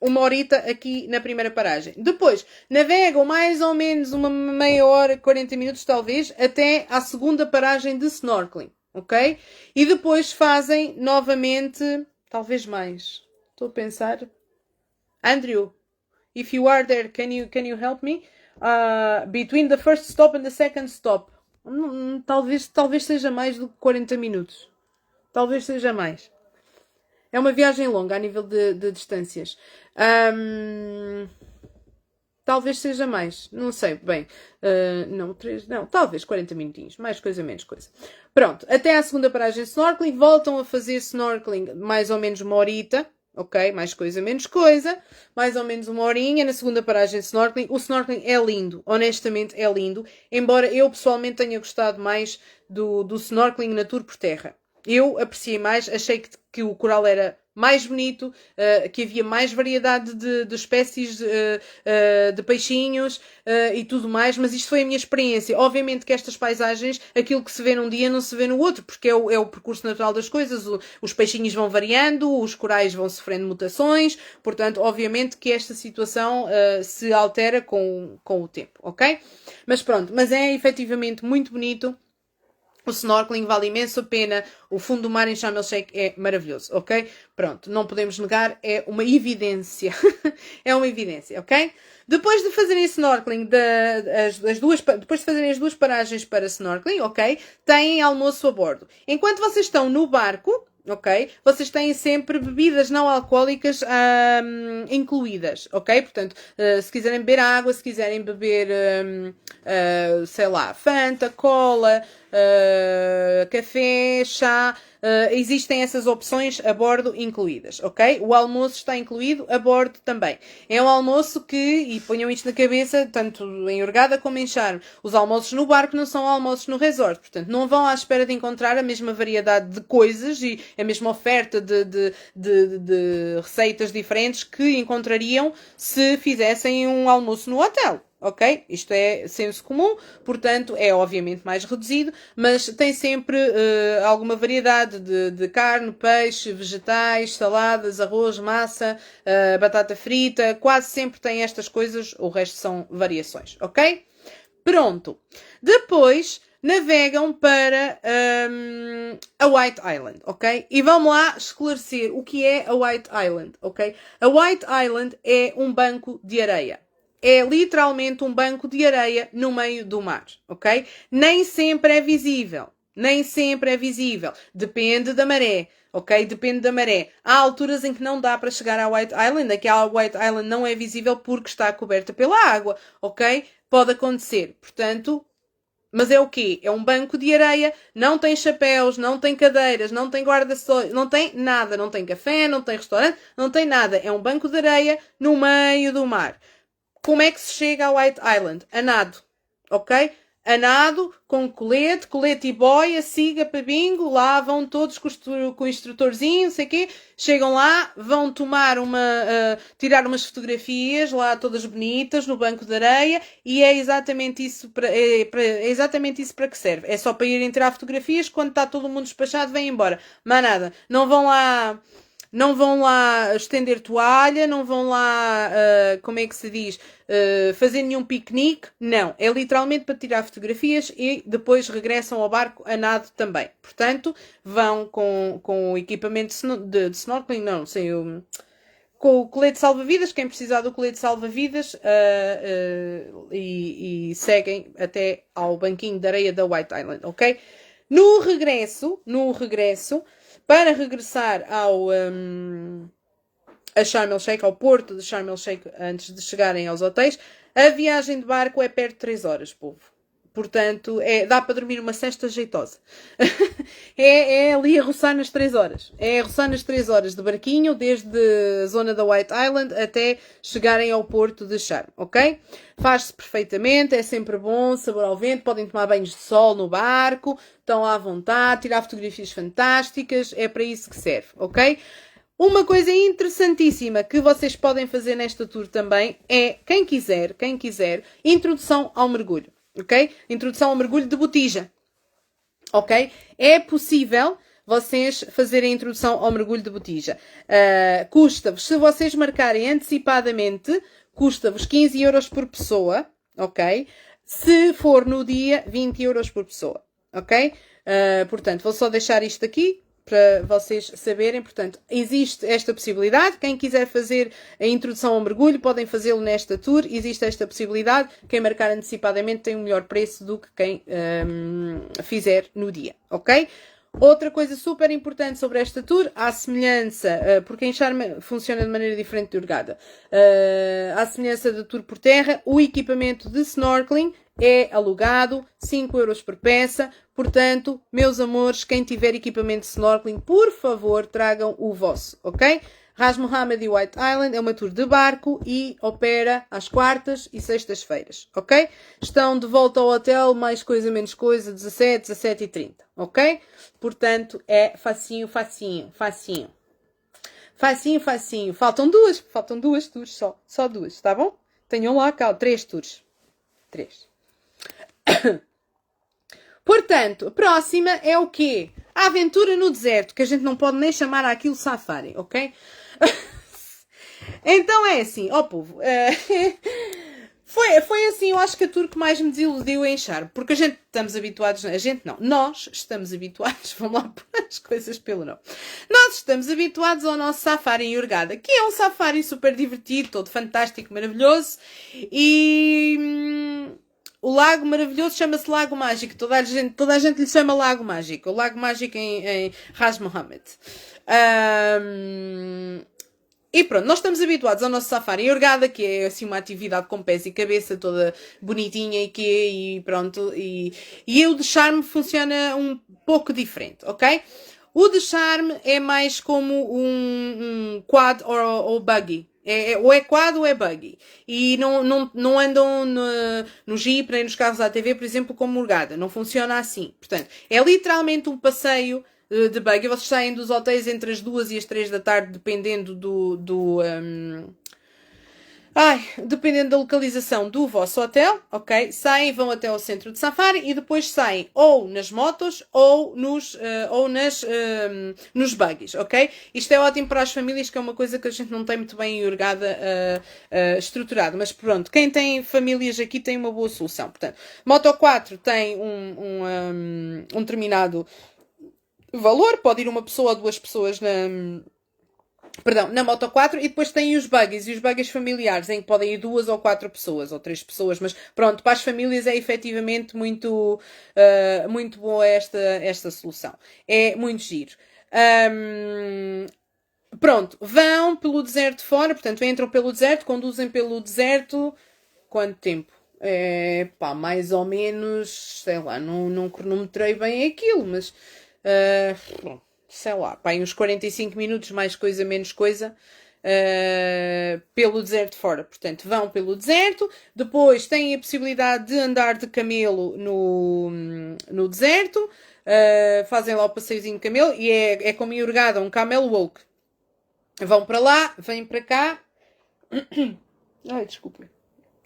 1 horita aqui na primeira paragem. Depois, navegam mais ou menos uma meia hora, 40 minutos talvez, até à segunda paragem de snorkeling. Ok? E depois fazem novamente, talvez mais. Estou a pensar. Andrew, if you are there, can you help me? Between the first stop and the second stop. Talvez seja mais do que 40 minutos. Talvez seja mais. É uma viagem longa a nível de distâncias. Talvez seja mais, não sei, bem, talvez 40 minutinhos, mais coisa, menos coisa. Pronto, até à segunda paragem de snorkeling, voltam a fazer snorkeling mais ou menos 1 horita, ok? Mais coisa, menos coisa, mais ou menos 1 horinha. Na segunda paragem de snorkeling. O snorkeling é lindo, honestamente é lindo, embora eu pessoalmente tenha gostado mais do snorkeling na tour por terra. Eu apreciei mais, achei que o coral era mais bonito, que havia mais variedade de espécies de peixinhos e tudo mais, mas isto foi a minha experiência. Obviamente que estas paisagens, aquilo que se vê num dia não se vê no outro, porque é o percurso natural das coisas, os peixinhos vão variando, os corais vão sofrendo mutações, portanto, obviamente que esta situação se altera com o tempo, ok? Mas pronto, mas é efetivamente muito bonito. O snorkeling vale imenso a pena. O fundo do mar em Sharm el-Sheikh é maravilhoso, ok? Pronto, não podemos negar, é uma evidência. É uma evidência, ok? Depois de fazerem snorkeling, depois de fazerem as 2 paragens para snorkeling, ok? Têm almoço a bordo. Enquanto vocês estão no barco, ok? Vocês têm sempre bebidas não alcoólicas incluídas, ok? Portanto, se quiserem beber água, se quiserem beber, sei lá, Fanta, cola, café, chá, existem essas opções a bordo incluídas, ok? O almoço está incluído a bordo também. É um almoço que, e ponham isto na cabeça, tanto em Hurghada como em Sharm, os almoços no barco não são almoços no resort, portanto não vão à espera de encontrar a mesma variedade de coisas e a mesma oferta de receitas diferentes que encontrariam se fizessem um almoço no hotel. Ok? Isto é senso comum, portanto é obviamente mais reduzido, mas tem sempre alguma variedade de carne, peixe, vegetais, saladas, arroz, massa, batata frita, quase sempre tem estas coisas, o resto são variações, ok? Pronto. Depois navegam para a White Island, ok? E vamos lá esclarecer o que é a White Island, ok? A White Island é um banco de areia. É literalmente um banco de areia no meio do mar, ok? Nem sempre é visível. Nem sempre é visível. Depende da maré, ok? Depende da maré. Há alturas em que não dá para chegar à White Island. Aquela White Island não é visível porque está coberta pela água, ok? Pode acontecer. Portanto, mas é o quê? É um banco de areia, não tem chapéus, não tem cadeiras, não tem guarda-sol, não tem nada. Não tem café, não tem restaurante, não tem nada. É um banco de areia no meio do mar. Como é que se chega à White Island? A nado, ok? A nado, com colete e boia, siga para bingo, lá vão todos com o instrutorzinho, não sei o quê, chegam lá, vão tomar tirar umas fotografias lá todas bonitas no banco de areia e é exatamente isso para que serve. É só para irem tirar fotografias, quando está todo mundo despachado, vêm embora. Mas nada, não vão lá estender toalha, não vão lá, como é que se diz, fazer nenhum piquenique. Não, é literalmente para tirar fotografias e depois regressam ao barco a nado também. Portanto, vão com o equipamento de snorkeling, não sei, com o colete salva-vidas, quem precisar do colete salva-vidas, e seguem até ao banquinho de areia da White Island, ok? No regresso, para regressar a Sharm el-Sheikh, ao porto de Sharm el-Sheikh, antes de chegarem aos hotéis, a viagem de barco é perto de 3 horas, povo. Portanto, dá para dormir uma cesta jeitosa. é ali a roçar nas 3 horas. É a roçar nas 3 horas de barquinho, desde a zona da White Island até chegarem ao porto de Sharm, ok? Faz-se perfeitamente, é sempre bom, sabor ao vento, podem tomar banhos de sol no barco, estão à vontade, tirar fotografias fantásticas, é para isso que serve, ok? Uma coisa interessantíssima que vocês podem fazer nesta tour também é, quem quiser, introdução ao mergulho. Ok? Introdução ao mergulho de botija. Ok? É possível vocês fazerem a introdução ao mergulho de botija. Custa-vos, se vocês marcarem antecipadamente, custa-vos 15 euros por pessoa. Ok? Se for no dia, 20 euros por pessoa. Ok? Portanto, vou só deixar isto aqui para vocês saberem. Portanto, existe esta possibilidade. Quem quiser fazer a introdução ao mergulho, podem fazê-lo nesta tour. Existe esta possibilidade. Quem marcar antecipadamente tem um melhor preço do que quem fizer no dia, ok? Outra coisa super importante sobre esta tour, à semelhança, porque em Sharm funciona de maneira diferente de Hurghada, à semelhança da tour por terra, o equipamento de snorkeling é alugado, 5 euros por peça. Portanto, meus amores, quem tiver equipamento de snorkeling, por favor, tragam o vosso, ok? Ras Mohammed e White Island é uma tour de barco e opera às quartas e sextas-feiras, ok? Estão de volta ao hotel, mais coisa, menos coisa, 17, 17 e 30, ok? Portanto, é facinho, facinho, facinho. Facinho, facinho. Faltam duas tours só duas, tá bom? Tenham lá, calma, 3 tours. 3. Portanto, a próxima é o quê? A aventura no deserto, que a gente não pode nem chamar aquilo safari, ok? Então é assim, ó povo, foi assim, eu acho que a tour que mais me desiludiu em Charme, porque a gente estamos habituados, a gente não, nós estamos habituados, vamos lá pôr as coisas pelo nome, nós estamos habituados ao nosso safari em Hurghada, que é um safari super divertido, todo fantástico, maravilhoso, e o lago maravilhoso chama-se Lago Mágico, toda a gente lhe chama Lago Mágico, o Lago Mágico em Ras Mohammed. E pronto, nós estamos habituados ao nosso safari em Hurghada, que é assim uma atividade com pés e cabeça, toda bonitinha e pronto. E o de Charme funciona um pouco diferente, ok? O de Charme é mais como um quad ou buggy. Ou é quad ou é buggy. E não andam no Jeep nem nos carros ATV, por exemplo, como Hurghada. Não funciona assim. Portanto, é literalmente um passeio de buggy. Vocês saem dos hotéis entre as 2 e as 3 da tarde, dependendo dependendo da localização do vosso hotel, ok? Saem, vão até ao centro de safari e depois saem ou nas motos ou nos buggies, ok? Isto é ótimo para as famílias, que é uma coisa que a gente não tem muito bem em Hurghada estruturado, mas pronto, quem tem famílias aqui tem uma boa solução. Portanto, Moto 4 tem um determinado valor, pode ir uma pessoa ou 2 pessoas na Moto 4, e depois tem os buggies familiares, em que podem ir 2 ou 4 pessoas, ou 3 pessoas, mas pronto, para as famílias é efetivamente muito boa esta solução. É muito giro. Pronto, vão pelo deserto fora, portanto entram pelo deserto, conduzem pelo deserto, quanto tempo? Mais ou menos, sei lá, não cronometrei bem aquilo, mas sei lá, uns 45 minutos, mais coisa, menos coisa, pelo deserto fora. Portanto, vão pelo deserto, depois têm a possibilidade de andar de camelo no deserto, fazem lá o passeiozinho de camelo, e é como em Hurghada, um camel walk. Vão para lá, vêm para cá. Ai, desculpa.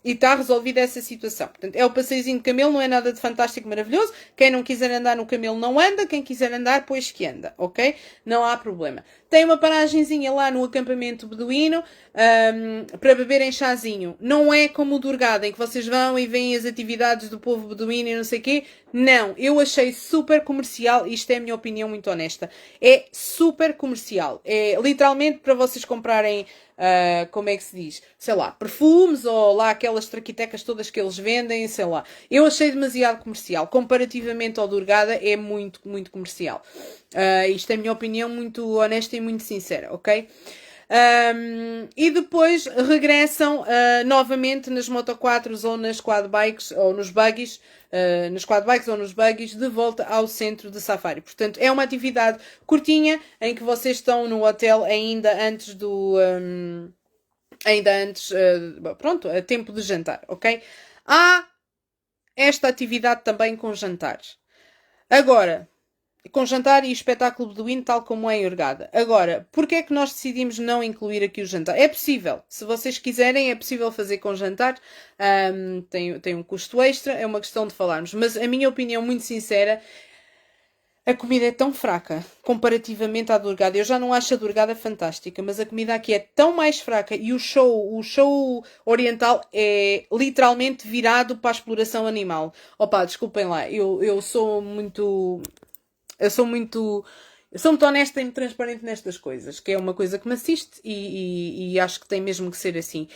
E está resolvida essa situação. Portanto, é o passeiozinho de camelo, não é nada de fantástico, maravilhoso. Quem não quiser andar no camelo não anda, quem quiser andar, pois que anda, ok? Não há problema. Tem uma paragenzinha lá no acampamento beduíno para beberem chazinho. Não é como o de Hurghada, em que vocês vão e veem as atividades do povo beduíno e não sei o quê. Não, eu achei super comercial, isto é a minha opinião muito honesta. É super comercial. É literalmente para vocês comprarem, como é que se diz? Sei lá, perfumes ou lá aquelas traquitecas todas que eles vendem, sei lá. Eu achei demasiado comercial. Comparativamente ao de Hurghada, é muito, muito comercial. Isto é a minha opinião muito honesta e muito sincera, ok? E depois regressam novamente nas Moto 4 ou nas quad bikes ou nos buggies, nas quad bikes ou nos buggies, de volta ao centro de safari. Portanto, é uma atividade curtinha em que vocês estão no hotel ainda antes pronto, a tempo de jantar, ok? Há esta atividade também com jantares. Agora, com jantar e espetáculo beduíno, tal como é em Hurghada. Agora, porquê é que nós decidimos não incluir aqui o jantar? É possível, se vocês quiserem, é possível fazer com jantar, tem um custo extra, é uma questão de falarmos, mas a minha opinião muito sincera, a comida é tão fraca, comparativamente à de Hurghada. Eu já não acho a de Hurghada fantástica, mas a comida aqui é tão mais fraca, e o show oriental é literalmente virado para a exploração animal. Opa, desculpem lá, eu sou muito honesta e muito transparente nestas coisas, que é uma coisa que me assiste e acho que tem mesmo que ser assim.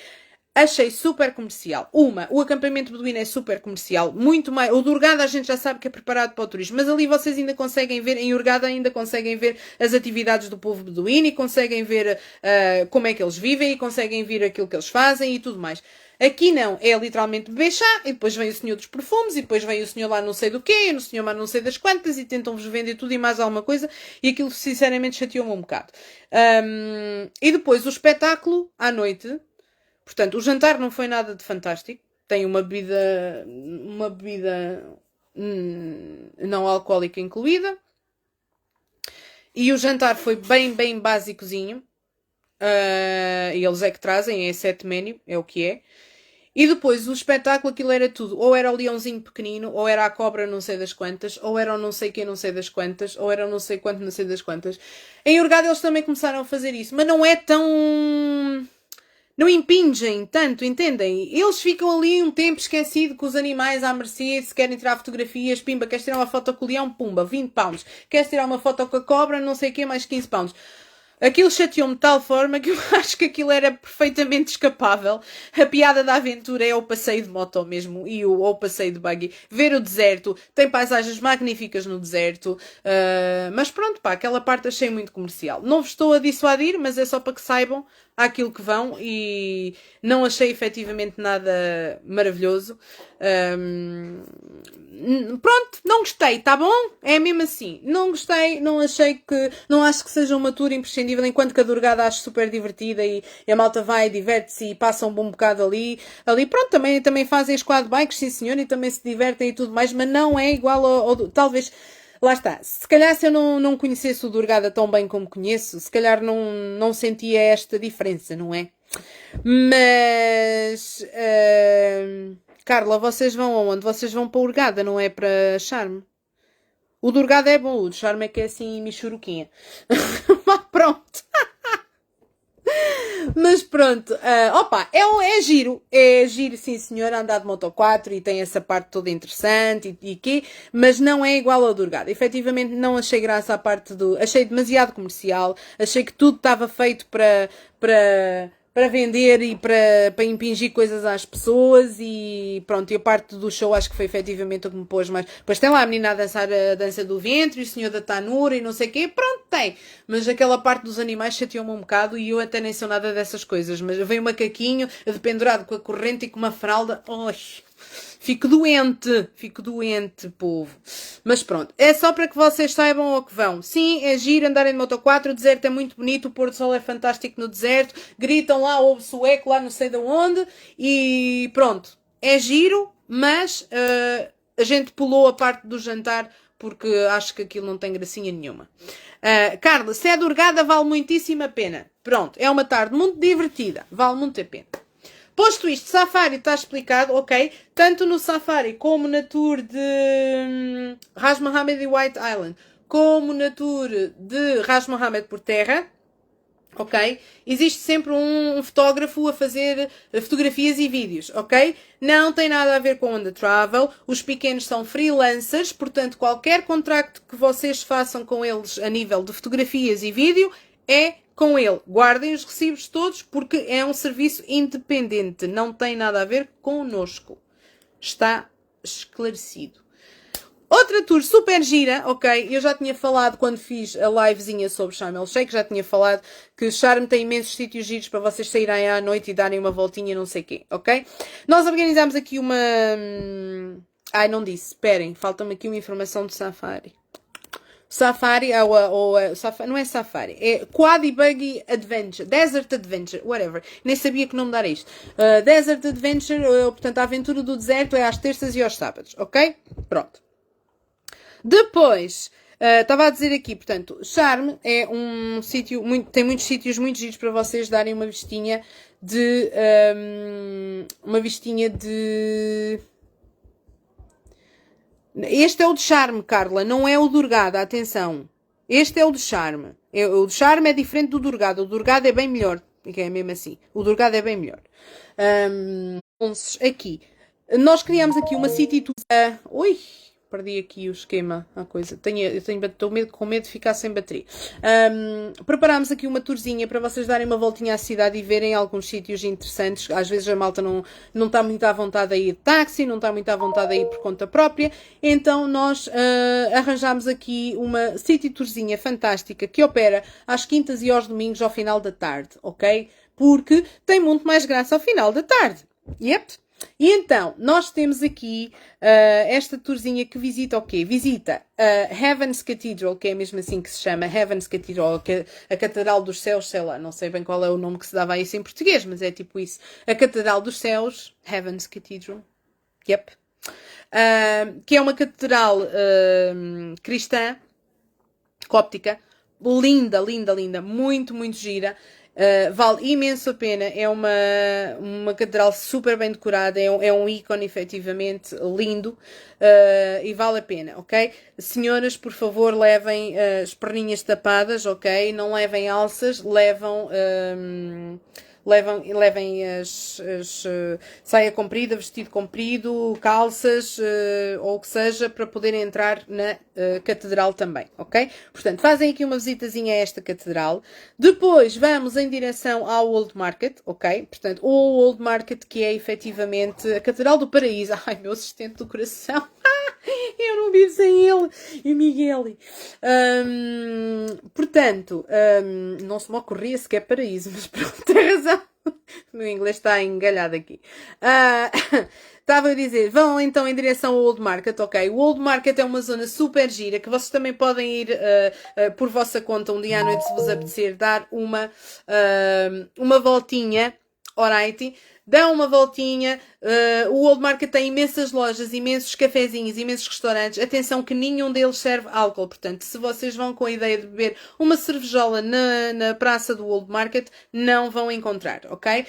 Achei super comercial. O acampamento beduíno é super comercial, muito mais. O de Hurghada a gente já sabe que é preparado para o turismo, mas ali vocês ainda conseguem ver, em Hurghada ainda conseguem ver as atividades do povo beduíno e conseguem ver como é que eles vivem e conseguem ver aquilo que eles fazem e tudo mais. Aqui não, é literalmente beber chá, e depois vem o senhor dos perfumes, e depois vem o senhor lá não sei do quê, e o senhor lá não sei das quantas, e tentam-vos vender tudo e mais alguma coisa, e aquilo sinceramente chateou-me um bocado. E depois o espetáculo à noite, portanto, o jantar não foi nada de fantástico, tem uma bebida não alcoólica incluída, e o jantar foi bem básicozinho. E eles é que trazem, é set menu, é o que é. E depois o espetáculo, aquilo era tudo. Ou era o leãozinho pequenino, ou era a cobra não sei das quantas, ou era o não sei quem não sei das quantas, ou era o não sei quanto não sei das quantas. Em Hurghada eles também começaram a fazer isso, mas não é tão... Não impingem tanto, entendem? Eles ficam ali um tempo esquecido com os animais à mercê, se querem tirar fotografias, pimba, queres tirar uma foto com o leão, pumba, 20 pounds. Queres tirar uma foto com a cobra, não sei o quê, mais 15 pounds. Aquilo chateou-me de tal forma que eu acho que aquilo era perfeitamente escapável. A piada da aventura é o passeio de moto mesmo, e o passeio de buggy. Ver o deserto, tem paisagens magníficas no deserto, mas pronto, pá, aquela parte achei muito comercial. Não vos estou a dissuadir, mas é só para que saibam àquilo que vão, e não achei efetivamente nada maravilhoso. Pronto, não gostei, tá bom? É mesmo assim. Não gostei, não acho que seja uma tour imprescindível, enquanto que a Hurghada acho super divertida e a malta vai, diverte-se e passa um bom bocado ali. Ali, pronto, também fazem as quad bikes, sim senhor, e também se divertem e tudo mais, mas não é igual talvez... Lá está, se calhar se eu não conhecesse o Hurghada tão bem como conheço, se calhar não sentia esta diferença, não é? Mas... Carla, vocês vão aonde? Vocês vão para o Hurghada, não é para Charme? O do Hurghada é bom, o do Charme é que é assim michuruquinha. Pronto. Mas pronto, opa, é giro, sim senhor, andar de Moto 4 e tem essa parte toda interessante e quê, mas não é igual ao do Hurghada. Efetivamente não achei graça à parte achei demasiado comercial, achei que tudo estava feito para vender e para impingir coisas às pessoas, e pronto, e a parte do show acho que foi efetivamente o que me pôs mais. Depois tem lá a menina a dançar a dança do ventre, e o senhor da tanura e não sei o quê, pronto, tem. Mas aquela parte dos animais chateou-me um bocado, e eu até nem sou nada dessas coisas, mas veio um macaquinho pendurado com a corrente e com uma fralda, fico doente, povo. Mas pronto, é só para que vocês saibam ao que vão. Sim, é giro andarem de Moto 4, o deserto é muito bonito, o pôr do sol é fantástico no deserto, gritam lá, ouve-se o eco lá não sei de onde, e pronto, é giro, mas a gente pulou a parte do jantar, porque acho que aquilo não tem gracinha nenhuma. Carla, se é de Hurghada, vale muitíssimo a pena. Pronto, é uma tarde muito divertida, vale muito a pena. Posto isto, Safari está explicado, ok? Tanto no Safari como na tour de Ras Mohammed e White Island, como na tour de Ras Mohammed por terra, ok? Existe sempre um fotógrafo a fazer fotografias e vídeos, ok? Não tem nada a ver com On The Travel. Os pequenos são freelancers, portanto, qualquer contrato que vocês façam com eles a nível de fotografias e vídeo é com ele. Guardem os recibos todos, porque é um serviço independente. Não tem nada a ver connosco. Está esclarecido. Outra tour super gira, ok? Eu já tinha falado quando fiz a livezinha sobre Sharm el Sheikh, já tinha falado que Sharm tem imensos sítios giros para vocês saírem à noite e darem uma voltinha, não sei o quê, ok? Nós organizámos aqui uma... Ai, não disse, esperem, falta-me aqui uma informação de Safari. Safari, não é Safari, é Quad e Buggy Adventure, Desert Adventure, whatever. Nem sabia que nome dar isto. Desert Adventure, portanto, a aventura do deserto é às terças e aos sábados, ok? Pronto. Depois, estava a dizer aqui, portanto, Charme é um sítio, tem muitos sítios muito giros para vocês darem uma vistinha de... Este é o de Charme, Carla, não é o do Hurghada, atenção. Este é o de Charme. O de Charme é diferente do Hurghada. O do Hurghada é bem melhor. É mesmo assim. O do Hurghada é bem melhor. Aqui. Nós criamos aqui uma city tour. Ui, perdi aqui o esquema, a coisa. Estou com medo de ficar sem bateria. Preparámos aqui uma tourzinha para vocês darem uma voltinha à cidade e verem alguns sítios interessantes. Às vezes a malta não está muito à vontade a ir de táxi, não está muito à vontade a ir por conta própria. Então nós arranjámos aqui uma city tourzinha fantástica que opera às quintas e aos domingos ao final da tarde, ok? Porque tem muito mais graça ao final da tarde. Yep. E então, nós temos aqui esta tourzinha que visita o quê? Visita Heaven's Cathedral, que é mesmo assim que se chama, Heaven's Cathedral, que é a Catedral dos Céus, sei lá, não sei bem qual é o nome que se dava a isso em português, mas é tipo isso. A Catedral dos Céus, Heaven's Cathedral. Yep. Que é uma catedral cristã, cóptica, linda, linda, linda, muito, muito gira. Vale imenso a pena, é uma catedral super bem decorada, é um ícone efetivamente lindo e vale a pena, ok? Senhoras, por favor, levem as perninhas tapadas, ok? Não levem alças, levem as saia comprida, vestido comprido, calças ou o que seja para poderem entrar na catedral também, ok? Portanto, fazem aqui uma visitazinha a esta catedral. Depois vamos em direção ao Old Market, ok? Portanto, o Old Market que é efetivamente a Catedral do Paraíso. Ai, meu assistente do coração. Eu não vivo sem ele e Miguel. Portanto, não se me ocorria sequer paraíso, mas pronto, tem razão. O meu inglês está engalhado aqui. Estava a dizer, vão então em direção ao Old Market, ok? O Old Market é uma zona super gira que vocês também podem ir por vossa conta um dia à noite se vos apetecer dar uma voltinha, alright? Dão uma voltinha. O Old Market tem imensas lojas, imensos cafezinhos, imensos restaurantes. Atenção que nenhum deles serve álcool. Portanto, se vocês vão com a ideia de beber uma cervejola na praça do Old Market, não vão encontrar, ok?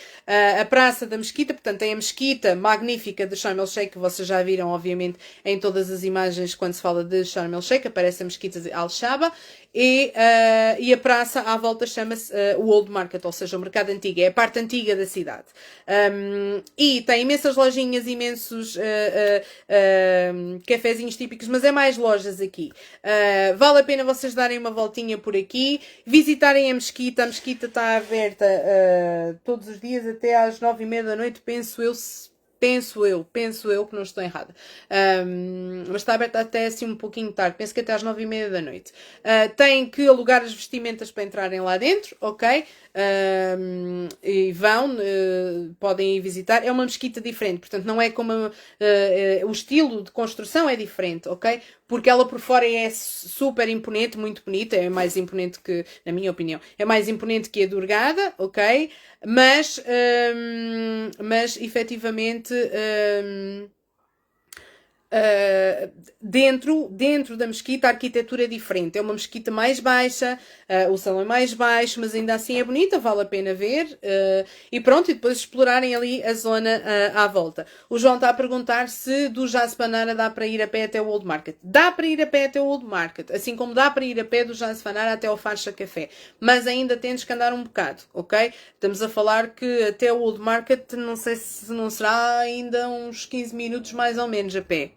A praça da Mesquita, portanto, tem a Mesquita magnífica de Sharm el-Sheikh, que vocês já viram, obviamente, em todas as imagens quando se fala de Sharm el-Sheikh, aparece a Mesquita de Al-Shaba. E a praça à volta chama-se o Old Market, ou seja, o mercado antigo, é a parte antiga da cidade. E tem imensas lojinhas, imensos cafezinhos típicos, mas é mais lojas aqui. Vale a pena vocês darem uma voltinha por aqui, visitarem a Mesquita está aberta todos os dias até às 9h30 da noite, penso eu que não estou errada. Mas está aberta até assim um pouquinho tarde, penso que até às 9h30 da noite. Têm que alugar as vestimentas para entrarem lá dentro, ok? E vão, podem ir visitar. É uma mesquita diferente, portanto não é como o estilo de construção é diferente, ok? Porque ela por fora é super imponente, muito bonita, é mais imponente que, na minha opinião, é mais imponente que a de Hurghada, ok? Mas efetivamente dentro da mesquita a arquitetura é diferente, é uma mesquita mais baixa, o salão é mais baixo, mas ainda assim é bonita, vale a pena ver, e pronto, e depois explorarem ali a zona à volta. O João está a perguntar se do Jaspanara dá para ir a pé até o Old Market. Dá para ir a pé até o Old Market, assim como dá para ir a pé do Jaspanara até o Farsha Café, mas ainda tens que andar um bocado, ok? Estamos a falar que até o Old Market, não sei se não será ainda uns 15 minutos mais ou menos a pé.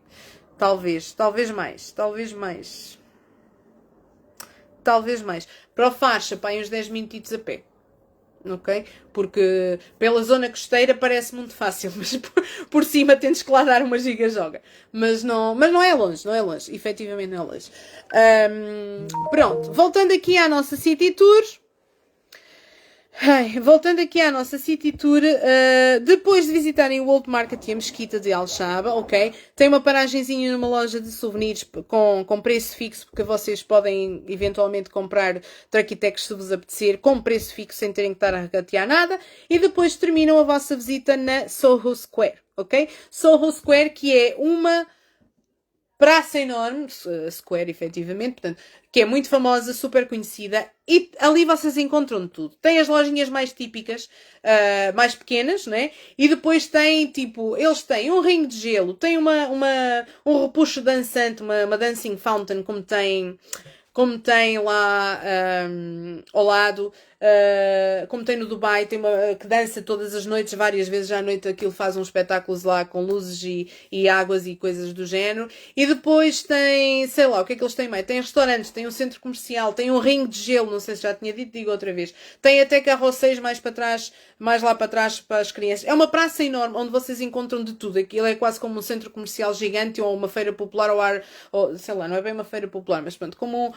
Talvez mais. Para o Farsha, pá, uns 10 minutitos a pé. Ok? Porque pela zona costeira parece muito fácil, mas por cima tens que lá dar uma giga-joga. Mas não é longe, efetivamente não é longe. Pronto, voltando aqui à nossa City Tour. Voltando aqui à nossa City Tour, depois de visitarem o Old Market e a Mesquita de Al-Shaba, ok? Tem uma paragenzinha numa loja de souvenirs com preço fixo, porque vocês podem eventualmente comprar Turkey-Tex se vos apetecer, com preço fixo, sem terem que estar a regatear nada. E depois terminam a vossa visita na Soho Square, ok? Soho Square, que é uma praça enorme, Square efetivamente, portanto, que é muito famosa, super conhecida, e ali vocês encontram tudo. Tem as lojinhas mais típicas, mais pequenas, né? E depois tem, tipo, eles têm um ringue de gelo, tem um repuxo dançante, uma dancing fountain, como tem lá ao lado, como tem no Dubai, tem uma que dança todas as noites, várias vezes à noite aquilo faz uns espetáculos lá com luzes e águas e coisas do género. E depois tem, sei lá, o que é que eles têm mais? Tem restaurantes, tem um centro comercial, tem um ringue de gelo, não sei se já tinha dito, digo outra vez. Tem até carroceiros mais lá para trás para as crianças. É uma praça enorme onde vocês encontram de tudo. Aquilo é quase como um centro comercial gigante ou uma feira popular ou sei lá, não é bem uma feira popular, mas pronto, como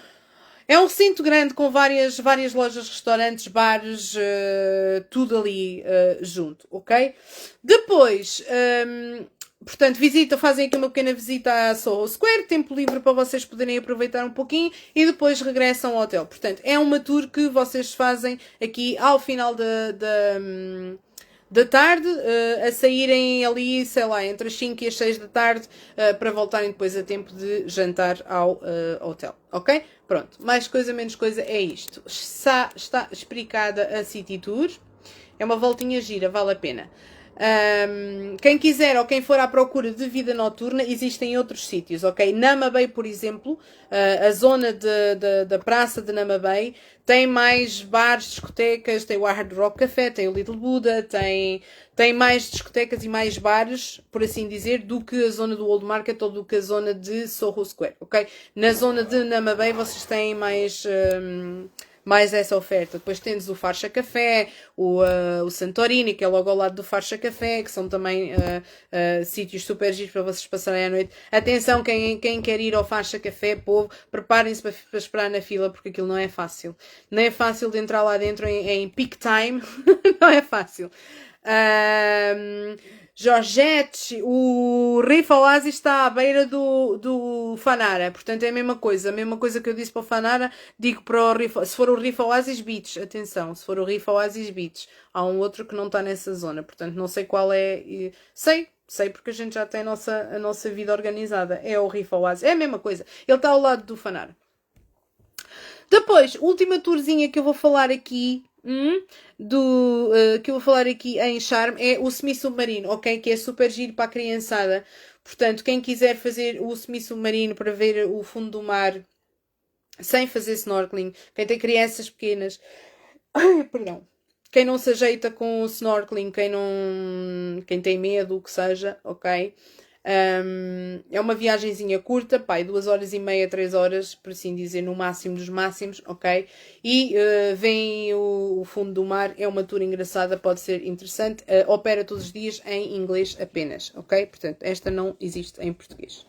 É um recinto grande com várias lojas, restaurantes, bares, tudo ali junto, ok? Depois, portanto, fazem aqui uma pequena visita à Soho Square, tempo livre para vocês poderem aproveitar um pouquinho e depois regressam ao hotel. Portanto, é uma tour que vocês fazem aqui ao final da tarde, a saírem ali, sei lá, entre as 5 e as 6 da tarde, para voltarem depois a tempo de jantar ao hotel, ok? Pronto, mais coisa, menos coisa, é isto. Está explicada a City Tour, é uma voltinha gira, vale a pena. Quem quiser ou quem for à procura de vida noturna, existem outros sítios, ok? Nama Bay, por exemplo, a zona da praça de Nama Bay tem mais bares, discotecas, tem o Hard Rock Café, tem o Little Buddha, tem mais discotecas e mais bares, por assim dizer, do que a zona do Old Market ou do que a zona de Soho Square, ok? Na zona de Nama Bay vocês têm mais essa oferta. Depois tens o Farsha Café, o Santorini, que é logo ao lado do Farsha Café, que são também sítios super giros para vocês passarem a noite. Atenção, quem quer ir ao Farsha Café, povo, preparem-se para esperar na fila, porque aquilo não é fácil. Não é fácil de entrar lá dentro em peak time, não é fácil. Georgette, o Riff Oasis está à beira do Fanara, portanto é a mesma coisa que eu disse para o Fanara, digo para o Riff, se for o Riff Oasis Beach, atenção, se for o Riff Oasis Beach, há um outro que não está nessa zona, portanto não sei qual é, sei porque a gente já tem a nossa vida organizada, é o Riff Oasis, é a mesma coisa, ele está ao lado do Fanara. Depois, última tourzinha que eu vou falar aqui, que eu vou falar aqui em Charme, é o semi-submarino, ok? Que é super giro para a criançada. Portanto, quem quiser fazer o semi-submarino para ver o fundo do mar sem fazer snorkeling, quem tem crianças pequenas, perdão, quem não se ajeita com o snorkeling, quem tem medo, o que seja, ok? É uma viagenzinha curta, 2h30, 3 horas, por assim dizer, no máximo dos máximos, ok? E vem o fundo do mar, é uma tour engraçada, pode ser interessante, opera todos os dias em inglês apenas, ok? Portanto, esta não existe em português.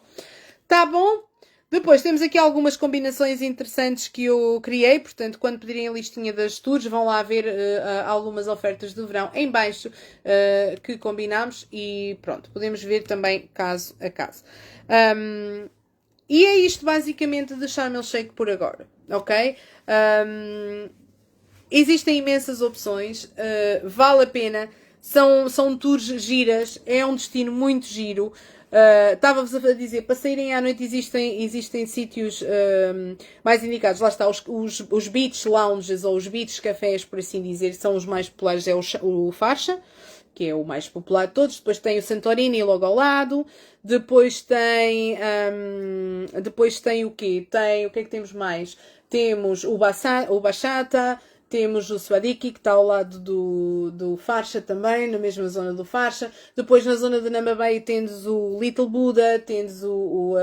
Tá bom? Depois temos aqui algumas combinações interessantes que eu criei, portanto, quando pedirem a listinha das tours, vão lá ver algumas ofertas do verão em baixo que combinámos e pronto, podemos ver também caso a caso. E é isto basicamente de Sharm el Sheikh por agora, ok? Existem imensas opções, vale a pena, são tours giras, é um destino muito giro. Estava-vos a dizer, para saírem à noite existem sítios mais indicados. Lá está, os beach lounges ou os beach cafés, por assim dizer, são os mais populares. É o Farsha, que é o mais popular de todos. Depois tem o Santorini logo ao lado. Depois tem o quê? O que é que temos mais? Temos o Bachata. Temos o Swadiki, que está ao lado do Farsha também, na mesma zona do Farsha. Depois, na zona de Nama Bay, tens o Little Buddha, tens o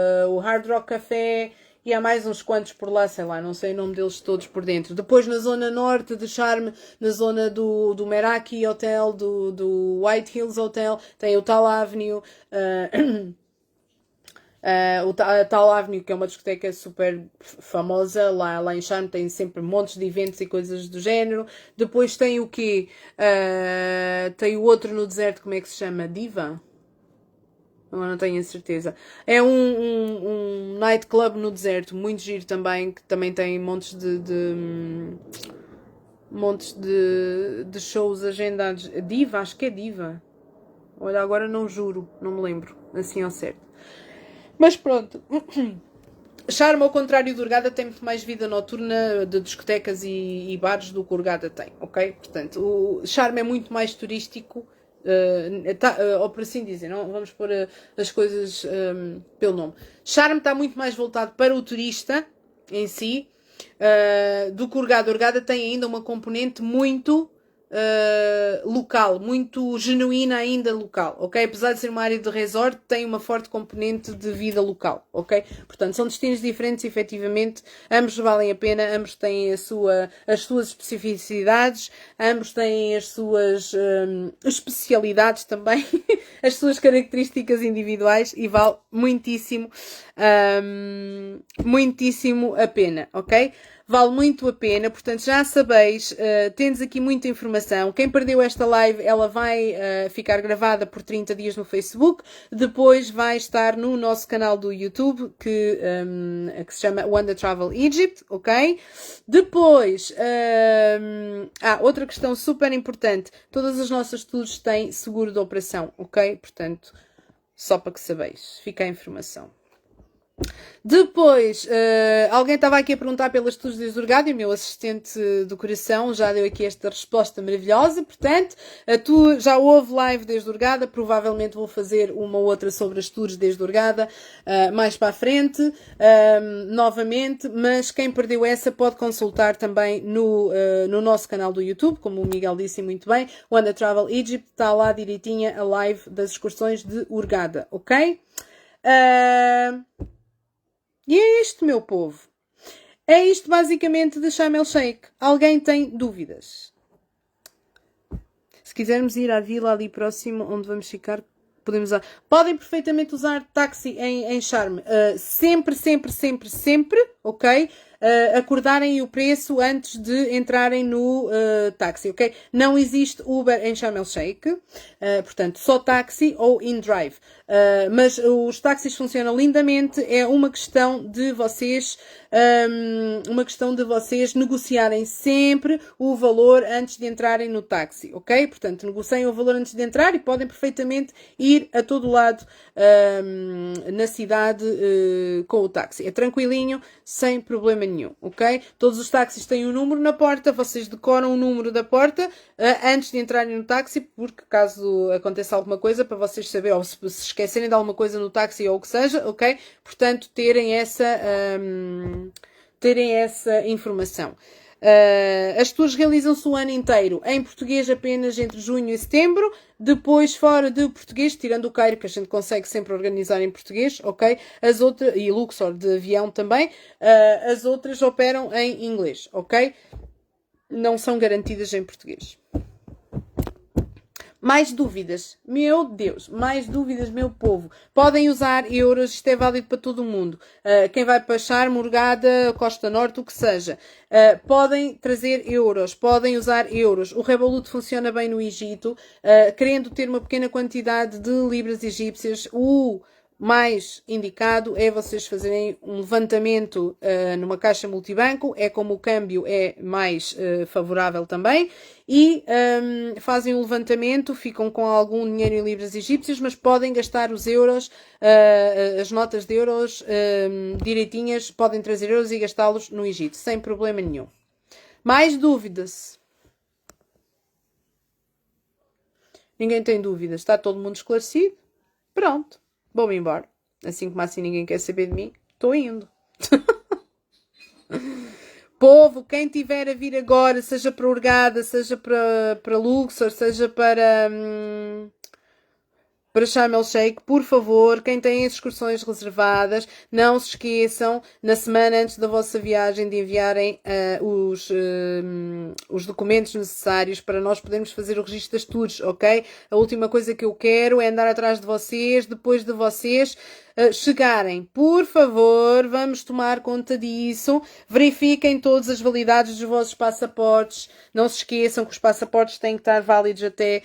Hard Rock Café, e há mais uns quantos por lá, sei lá, não sei o nome deles todos por dentro. Depois, na zona norte de Charme, na zona do Meraki Hotel, do White Hills Hotel, tem o Tal Avenue, a Tal Avenue, que é uma discoteca super famosa, lá em Charme tem sempre montes de eventos e coisas do género. Depois tem o quê? Tem o outro no deserto, como é que se chama? Diva? Eu não tenho a certeza. É um nightclub no deserto, muito giro também, que também tem montes de shows agendados. Diva, acho que é Diva. Olha, agora não juro, não me lembro, assim ao certo. Mas pronto, Charme, ao contrário do Hurghada, tem muito mais vida noturna de discotecas e bares do que o Hurghada tem, ok? Portanto, o Charme é muito mais turístico, ou por assim dizer, não vamos pôr as coisas pelo nome. Charme está muito mais voltado para o turista em si do que o Hurghada. O Hurghada tem ainda uma componente muito local, muito genuína ainda local, ok? Apesar de ser uma área de resort, tem uma forte componente de vida local, ok? Portanto, são destinos diferentes, efetivamente, ambos valem a pena, ambos têm as suas especificidades, ambos têm as suas especialidades também, as suas características individuais e vale muitíssimo a pena, ok? vale muito a pena, portanto já sabeis, tendes aqui muita informação. Quem perdeu esta live, ela vai ficar gravada por 30 dias no Facebook, depois vai estar no nosso canal do YouTube, que se chama Wanda Travel Egypt, ok? Depois, outra questão super importante, todas as nossas tours têm seguro de operação, ok? Portanto, só para que sabeis, fica a informação. Depois, alguém estava aqui a perguntar pelas tours de Hurghada e o meu assistente do coração já deu aqui esta resposta maravilhosa. Portanto, a tour já houve live desde Hurghada, provavelmente vou fazer uma outra sobre as tours desde Hurghada mais para a frente, novamente, mas quem perdeu essa pode consultar também no nosso canal do YouTube, como o Miguel disse muito bem, Wanda Travel Egypt, está lá direitinha a live das excursões de Hurghada, ok? E é isto, meu povo. É isto basicamente de Sharm el-Sheikh. Alguém tem dúvidas? Se quisermos ir à vila ali próximo, onde vamos ficar, podemos usar. Podem perfeitamente usar táxi em Sharm. Sempre, ok? Acordarem o preço antes de entrarem no táxi, ok? Não existe Uber em Sharm el-Sheikh, portanto, só táxi ou in-drive. Mas os táxis funcionam lindamente, é uma questão de vocês negociarem sempre o valor antes de entrarem no táxi, ok? Portanto, negociem o valor antes de entrar e podem perfeitamente ir a todo lado na cidade com o táxi. É tranquilinho, sem problema nenhum, ok? Todos os táxis têm um número na porta, vocês decoram o número da porta antes de entrarem no táxi, porque caso aconteça alguma coisa, para vocês saberem, ou se esquecerem de alguma coisa no táxi ou o que seja, ok? Portanto, terem essa informação. As tours realizam-se o ano inteiro em português apenas entre junho e setembro, depois fora de português, tirando o Cairo, que a gente consegue sempre organizar em português, ok? As outras, e Luxor de avião também, as outras operam em inglês, ok? Não são garantidas em português. Mais dúvidas? Meu Deus, mais dúvidas, meu povo. Podem usar euros, isto é válido para todo o mundo. Quem vai para Sharm, Hurghada, Costa Norte, o que seja. Podem trazer euros, podem usar euros. O Revolut funciona bem no Egito. Querendo ter uma pequena quantidade de libras egípcias, o mais indicado é vocês fazerem um levantamento numa caixa multibanco, é como o câmbio é mais favorável também, e fazem um levantamento, ficam com algum dinheiro em libras egípcias, mas podem gastar os euros, as notas de euros direitinhas, podem trazer euros e gastá-los no Egito, sem problema nenhum. Mais dúvidas? Ninguém tem dúvidas? Está todo mundo esclarecido? Pronto. Vou-me embora. Assim como assim ninguém quer saber de mim, estou indo. Povo, quem tiver a vir agora, seja para Hurghada, seja para Luxor, seja para Sharm el-Sheikh, por favor, quem tem as excursões reservadas, não se esqueçam, na semana antes da vossa viagem, de enviarem os documentos necessários para nós podermos fazer o registro das tours, ok? A última coisa que eu quero é andar atrás de vocês, depois de vocês chegarem. Por favor, vamos tomar conta disso. Verifiquem todas as validades dos vossos passaportes. Não se esqueçam que os passaportes têm que estar válidos até,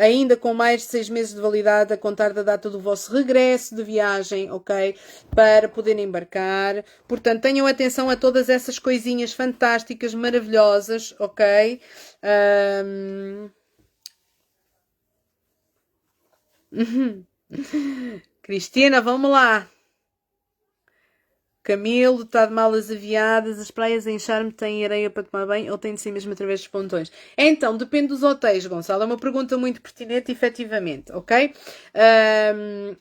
ainda com mais de 6 meses de validade, a contar da data do vosso regresso de viagem, ok? Para poderem embarcar. Portanto, tenham atenção a todas essas coisinhas fantásticas, maravilhosas, ok? Cristina, vamos lá. Camilo, está de malas aviadas, as praias em Sharm têm areia para tomar banho ou tem de ser mesmo através dos pontões? Então, depende dos hotéis, Gonçalo. É uma pergunta muito pertinente, efetivamente, ok?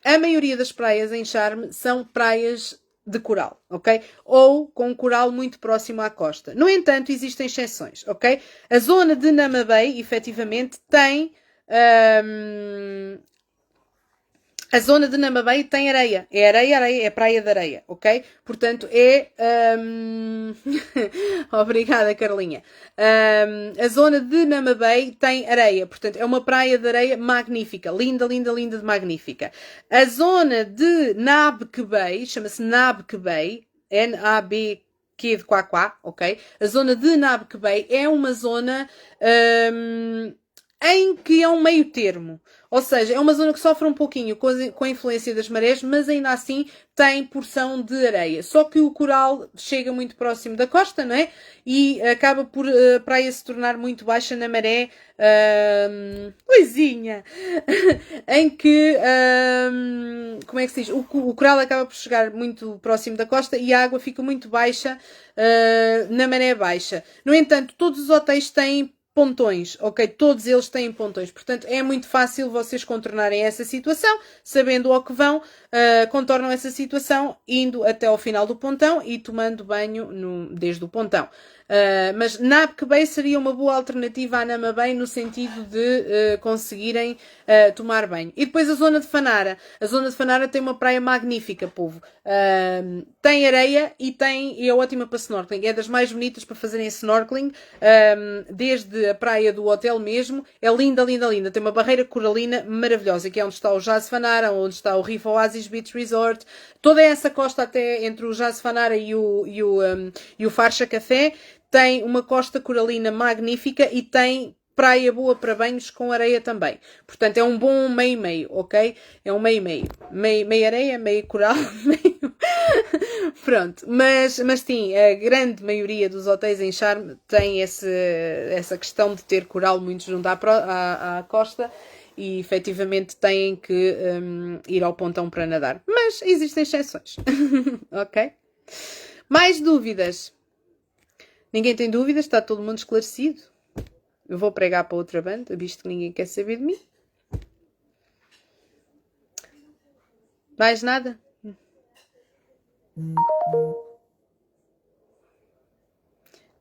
A maioria das praias em Sharm são praias de coral, ok? Ou com coral muito próximo à costa. No entanto, existem exceções, ok? A zona de Nama Bay, efetivamente, tem... a zona de Nama Bay tem areia. É areia, é praia de areia, ok? Portanto, é... Obrigada, Carlinha. A zona de Nama Bay tem areia. Portanto, é uma praia de areia magnífica. Linda, linda, linda de magnífica. A zona de Nabque Bay, chama-se Nabque Bay, Nabque quê de Quaquá, ok? A zona de Nabque Bay é uma zona em que é um meio termo. Ou seja, é uma zona que sofre um pouquinho com a influência das marés, mas ainda assim tem porção de areia. Só que o coral chega muito próximo da costa, não é? E acaba por a praia se tornar muito baixa na maré. Coisinha! Em que, como é que se diz? O coral acaba por chegar muito próximo da costa e a água fica muito baixa na maré baixa. No entanto, todos os hotéis têm pontões, ok? Todos eles têm pontões. Portanto, é muito fácil vocês contornarem essa situação, sabendo ao que vão, contornam essa situação, indo até ao final do pontão e tomando banho desde o pontão. Mas Nabque Bay seria uma boa alternativa à Nama Bay no sentido de conseguirem tomar banho. E depois a zona de Fanara. A zona de Fanara tem uma praia magnífica, povo. Tem areia e é ótima para snorkeling. É das mais bonitas para fazerem snorkeling. Desde a praia do hotel mesmo. É linda, linda, linda. Tem uma barreira coralina maravilhosa, que é onde está o Jazz Fanara, onde está o Reef Oasis Beach Resort. Toda essa costa até entre o Jazz Fanara e o Farsha Café tem uma costa coralina magnífica e tem praia boa para banhos com areia também. Portanto, é um bom meio-meio, ok? É um meio-meio. Meio areia, meio coral, meio... Pronto. Mas sim, a grande maioria dos hotéis em Charme tem essa questão de ter coral muito junto à costa e efetivamente têm que ir ao pontão para nadar. Mas existem exceções. Ok? Mais dúvidas? Ninguém tem dúvidas? Está todo mundo esclarecido? Eu vou pregar para outra banda, visto que ninguém quer saber de mim. Mais nada?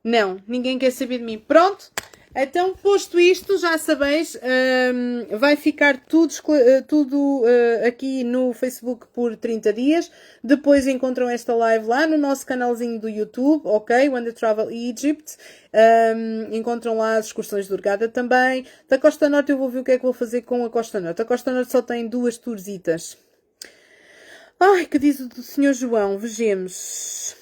Não, ninguém quer saber de mim. Pronto! Então, posto isto, já sabeis, vai ficar tudo aqui no Facebook por 30 dias. Depois encontram esta live lá no nosso canalzinho do YouTube, ok? When the Travel Egypt. Encontram lá as excursões de Hurghada também. Da Costa Norte eu vou ver o que é que vou fazer com a Costa Norte. A Costa Norte só tem 2 tourzitas. Ai, que diz o Sr. João? Vejamos.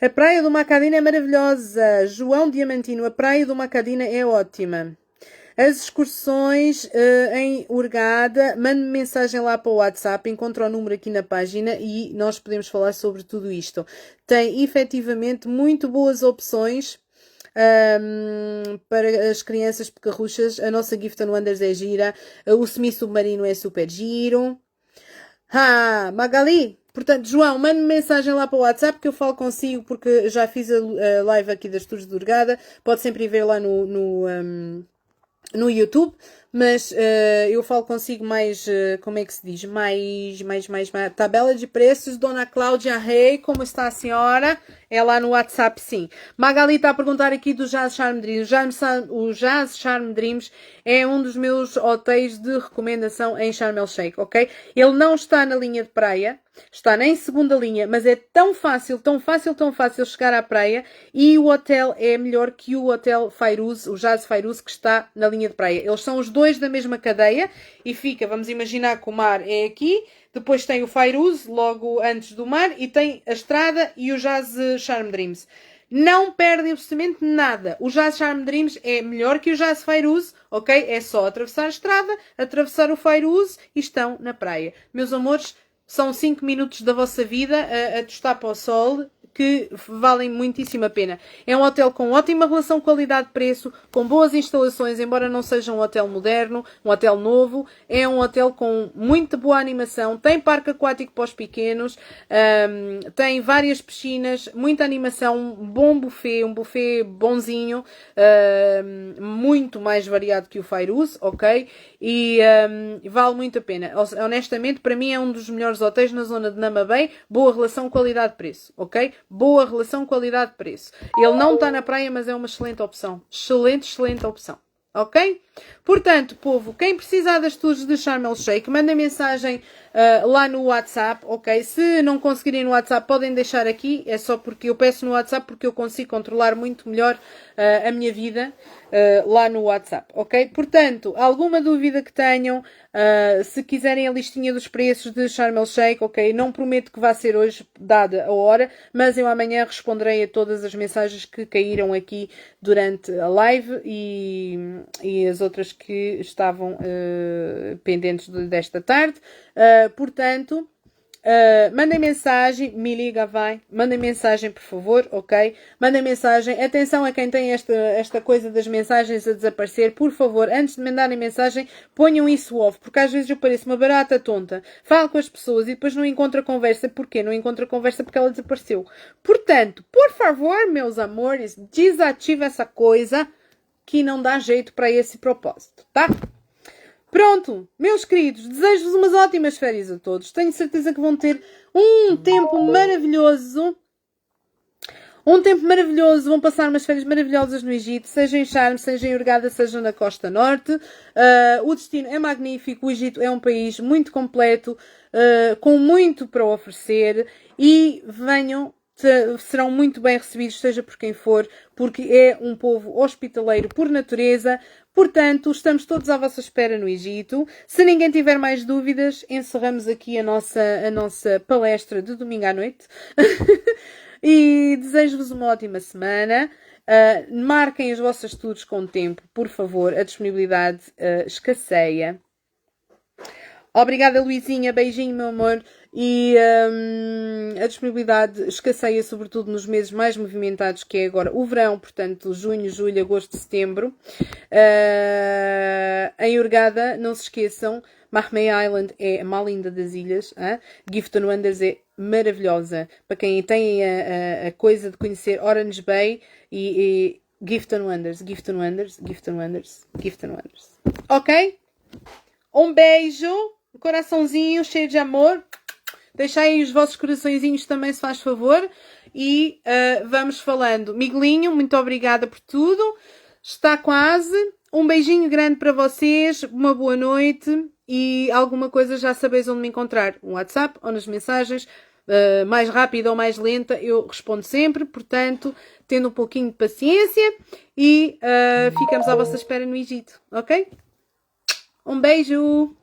A Praia do Macadina é maravilhosa. João Diamantino, a Praia do Macadina é ótima. As excursões em Hurghada, mande-me mensagem lá para o WhatsApp, encontra o número aqui na página e nós podemos falar sobre tudo isto. Tem efetivamente muito boas opções para as crianças pecarruchas. A nossa Gift and Wonders é gira. O semi-submarino é super giro. Magali! Portanto, João, mande-me mensagem lá para o WhatsApp que eu falo consigo porque já fiz a live aqui das tours de Hurghada. Pode sempre ir ver lá no YouTube, mas eu falo consigo mais, como é que se diz? Mais. Tabela de preços, Dona Cláudia Rei, como está a senhora? É lá no WhatsApp, sim. Magali está a perguntar aqui do Jazz Charm Dreams. O Jazz Charm Dreams é um dos meus hotéis de recomendação em Sharm el Sheikh, ok? Ele não está na linha de praia, está nem segunda linha, mas é tão fácil chegar à praia e o hotel é melhor que o Hotel Fairuz, o Jazz Fairuz, que está na linha de praia. Eles são os dois da mesma cadeia e fica, vamos imaginar que o mar é aqui, depois tem o Fairuz, logo antes do mar, e tem a estrada e o Jazz Charm Dreams. Não perdem absolutamente nada. O Jazz Charm Dreams é melhor que o Jazz Fairuz, ok? É só atravessar a estrada, atravessar o Fairuz e estão na praia. Meus amores, são 5 minutos da vossa vida a tostar para o sol, que valem muitíssimo a pena. É um hotel com ótima relação qualidade-preço, com boas instalações, embora não seja um hotel moderno, um hotel novo. É um hotel com muita boa animação, tem parque aquático para os pequenos, tem várias piscinas, muita animação, um buffet bonzinho, muito mais variado que o Fairuz, ok? E vale muito a pena. Honestamente, para mim é um dos melhores hotéis na zona de Nama Bay. Boa relação qualidade-preço, ok? Boa relação qualidade-preço. Ele não está na praia, mas é uma excelente opção. Excelente opção. Ok? Portanto, povo, quem precisar das tours de Sharm el Sheikh, manda mensagem lá no WhatsApp, ok? Se não conseguirem no WhatsApp, podem deixar aqui, é só porque eu peço no WhatsApp porque eu consigo controlar muito melhor a minha vida lá no WhatsApp, ok? Portanto, alguma dúvida que tenham, se quiserem a listinha dos preços de Sharm el Sheikh, ok? Não prometo que vá ser hoje dada a hora, mas eu amanhã responderei a todas as mensagens que caíram aqui durante a live e as outras que estavam pendentes desta tarde. Portanto, mandem mensagem, me liga, vai. Mandem mensagem, por favor, ok? Mandem mensagem. Atenção a quem tem esta coisa das mensagens a desaparecer. Por favor, antes de mandarem mensagem, ponham isso off, porque às vezes eu pareço uma barata tonta. Falo com as pessoas e depois não encontro a conversa. Porquê? Não encontro a conversa porque ela desapareceu. Portanto, por favor, meus amores, desativa essa coisa que não dá jeito para esse propósito, tá? Pronto, meus queridos, desejo-vos umas ótimas férias a todos. Tenho certeza que vão ter um tempo maravilhoso. Vão passar umas férias maravilhosas no Egito, seja em Sharm, seja em Hurghada, seja na Costa Norte. O destino é magnífico, o Egito é um país muito completo, com muito para oferecer e venham, serão muito bem recebidos, seja por quem for, porque é um povo hospitaleiro por natureza. Portanto, estamos todos à vossa espera no Egito. Se ninguém tiver mais dúvidas, encerramos aqui a nossa palestra de domingo à noite. E desejo-vos uma ótima semana. Marquem os vossos estudos com tempo, por favor. A disponibilidade escasseia. Obrigada, Luizinha. Beijinho, meu amor. E a disponibilidade escasseia, sobretudo nos meses mais movimentados, que é agora o verão, portanto, junho, julho, agosto, setembro. Em Hurghada, não se esqueçam, Mahmey Island é a mais linda das ilhas. Gifton Wonders é maravilhosa. Para quem tem a coisa de conhecer Orange Bay e Gifton Wonders. Ok? Um beijo, um coraçãozinho cheio de amor. Deixai aí os vossos coraçõezinhos também, se faz favor. E vamos falando. Miguelinho, muito obrigada por tudo. Está quase. Um beijinho grande para vocês. Uma boa noite. E alguma coisa já sabeis onde me encontrar. No WhatsApp ou nas mensagens. Mais rápida ou mais lenta, eu respondo sempre. Portanto, tendo um pouquinho de paciência. E ficamos à vossa espera no Egito. Ok? Um beijo!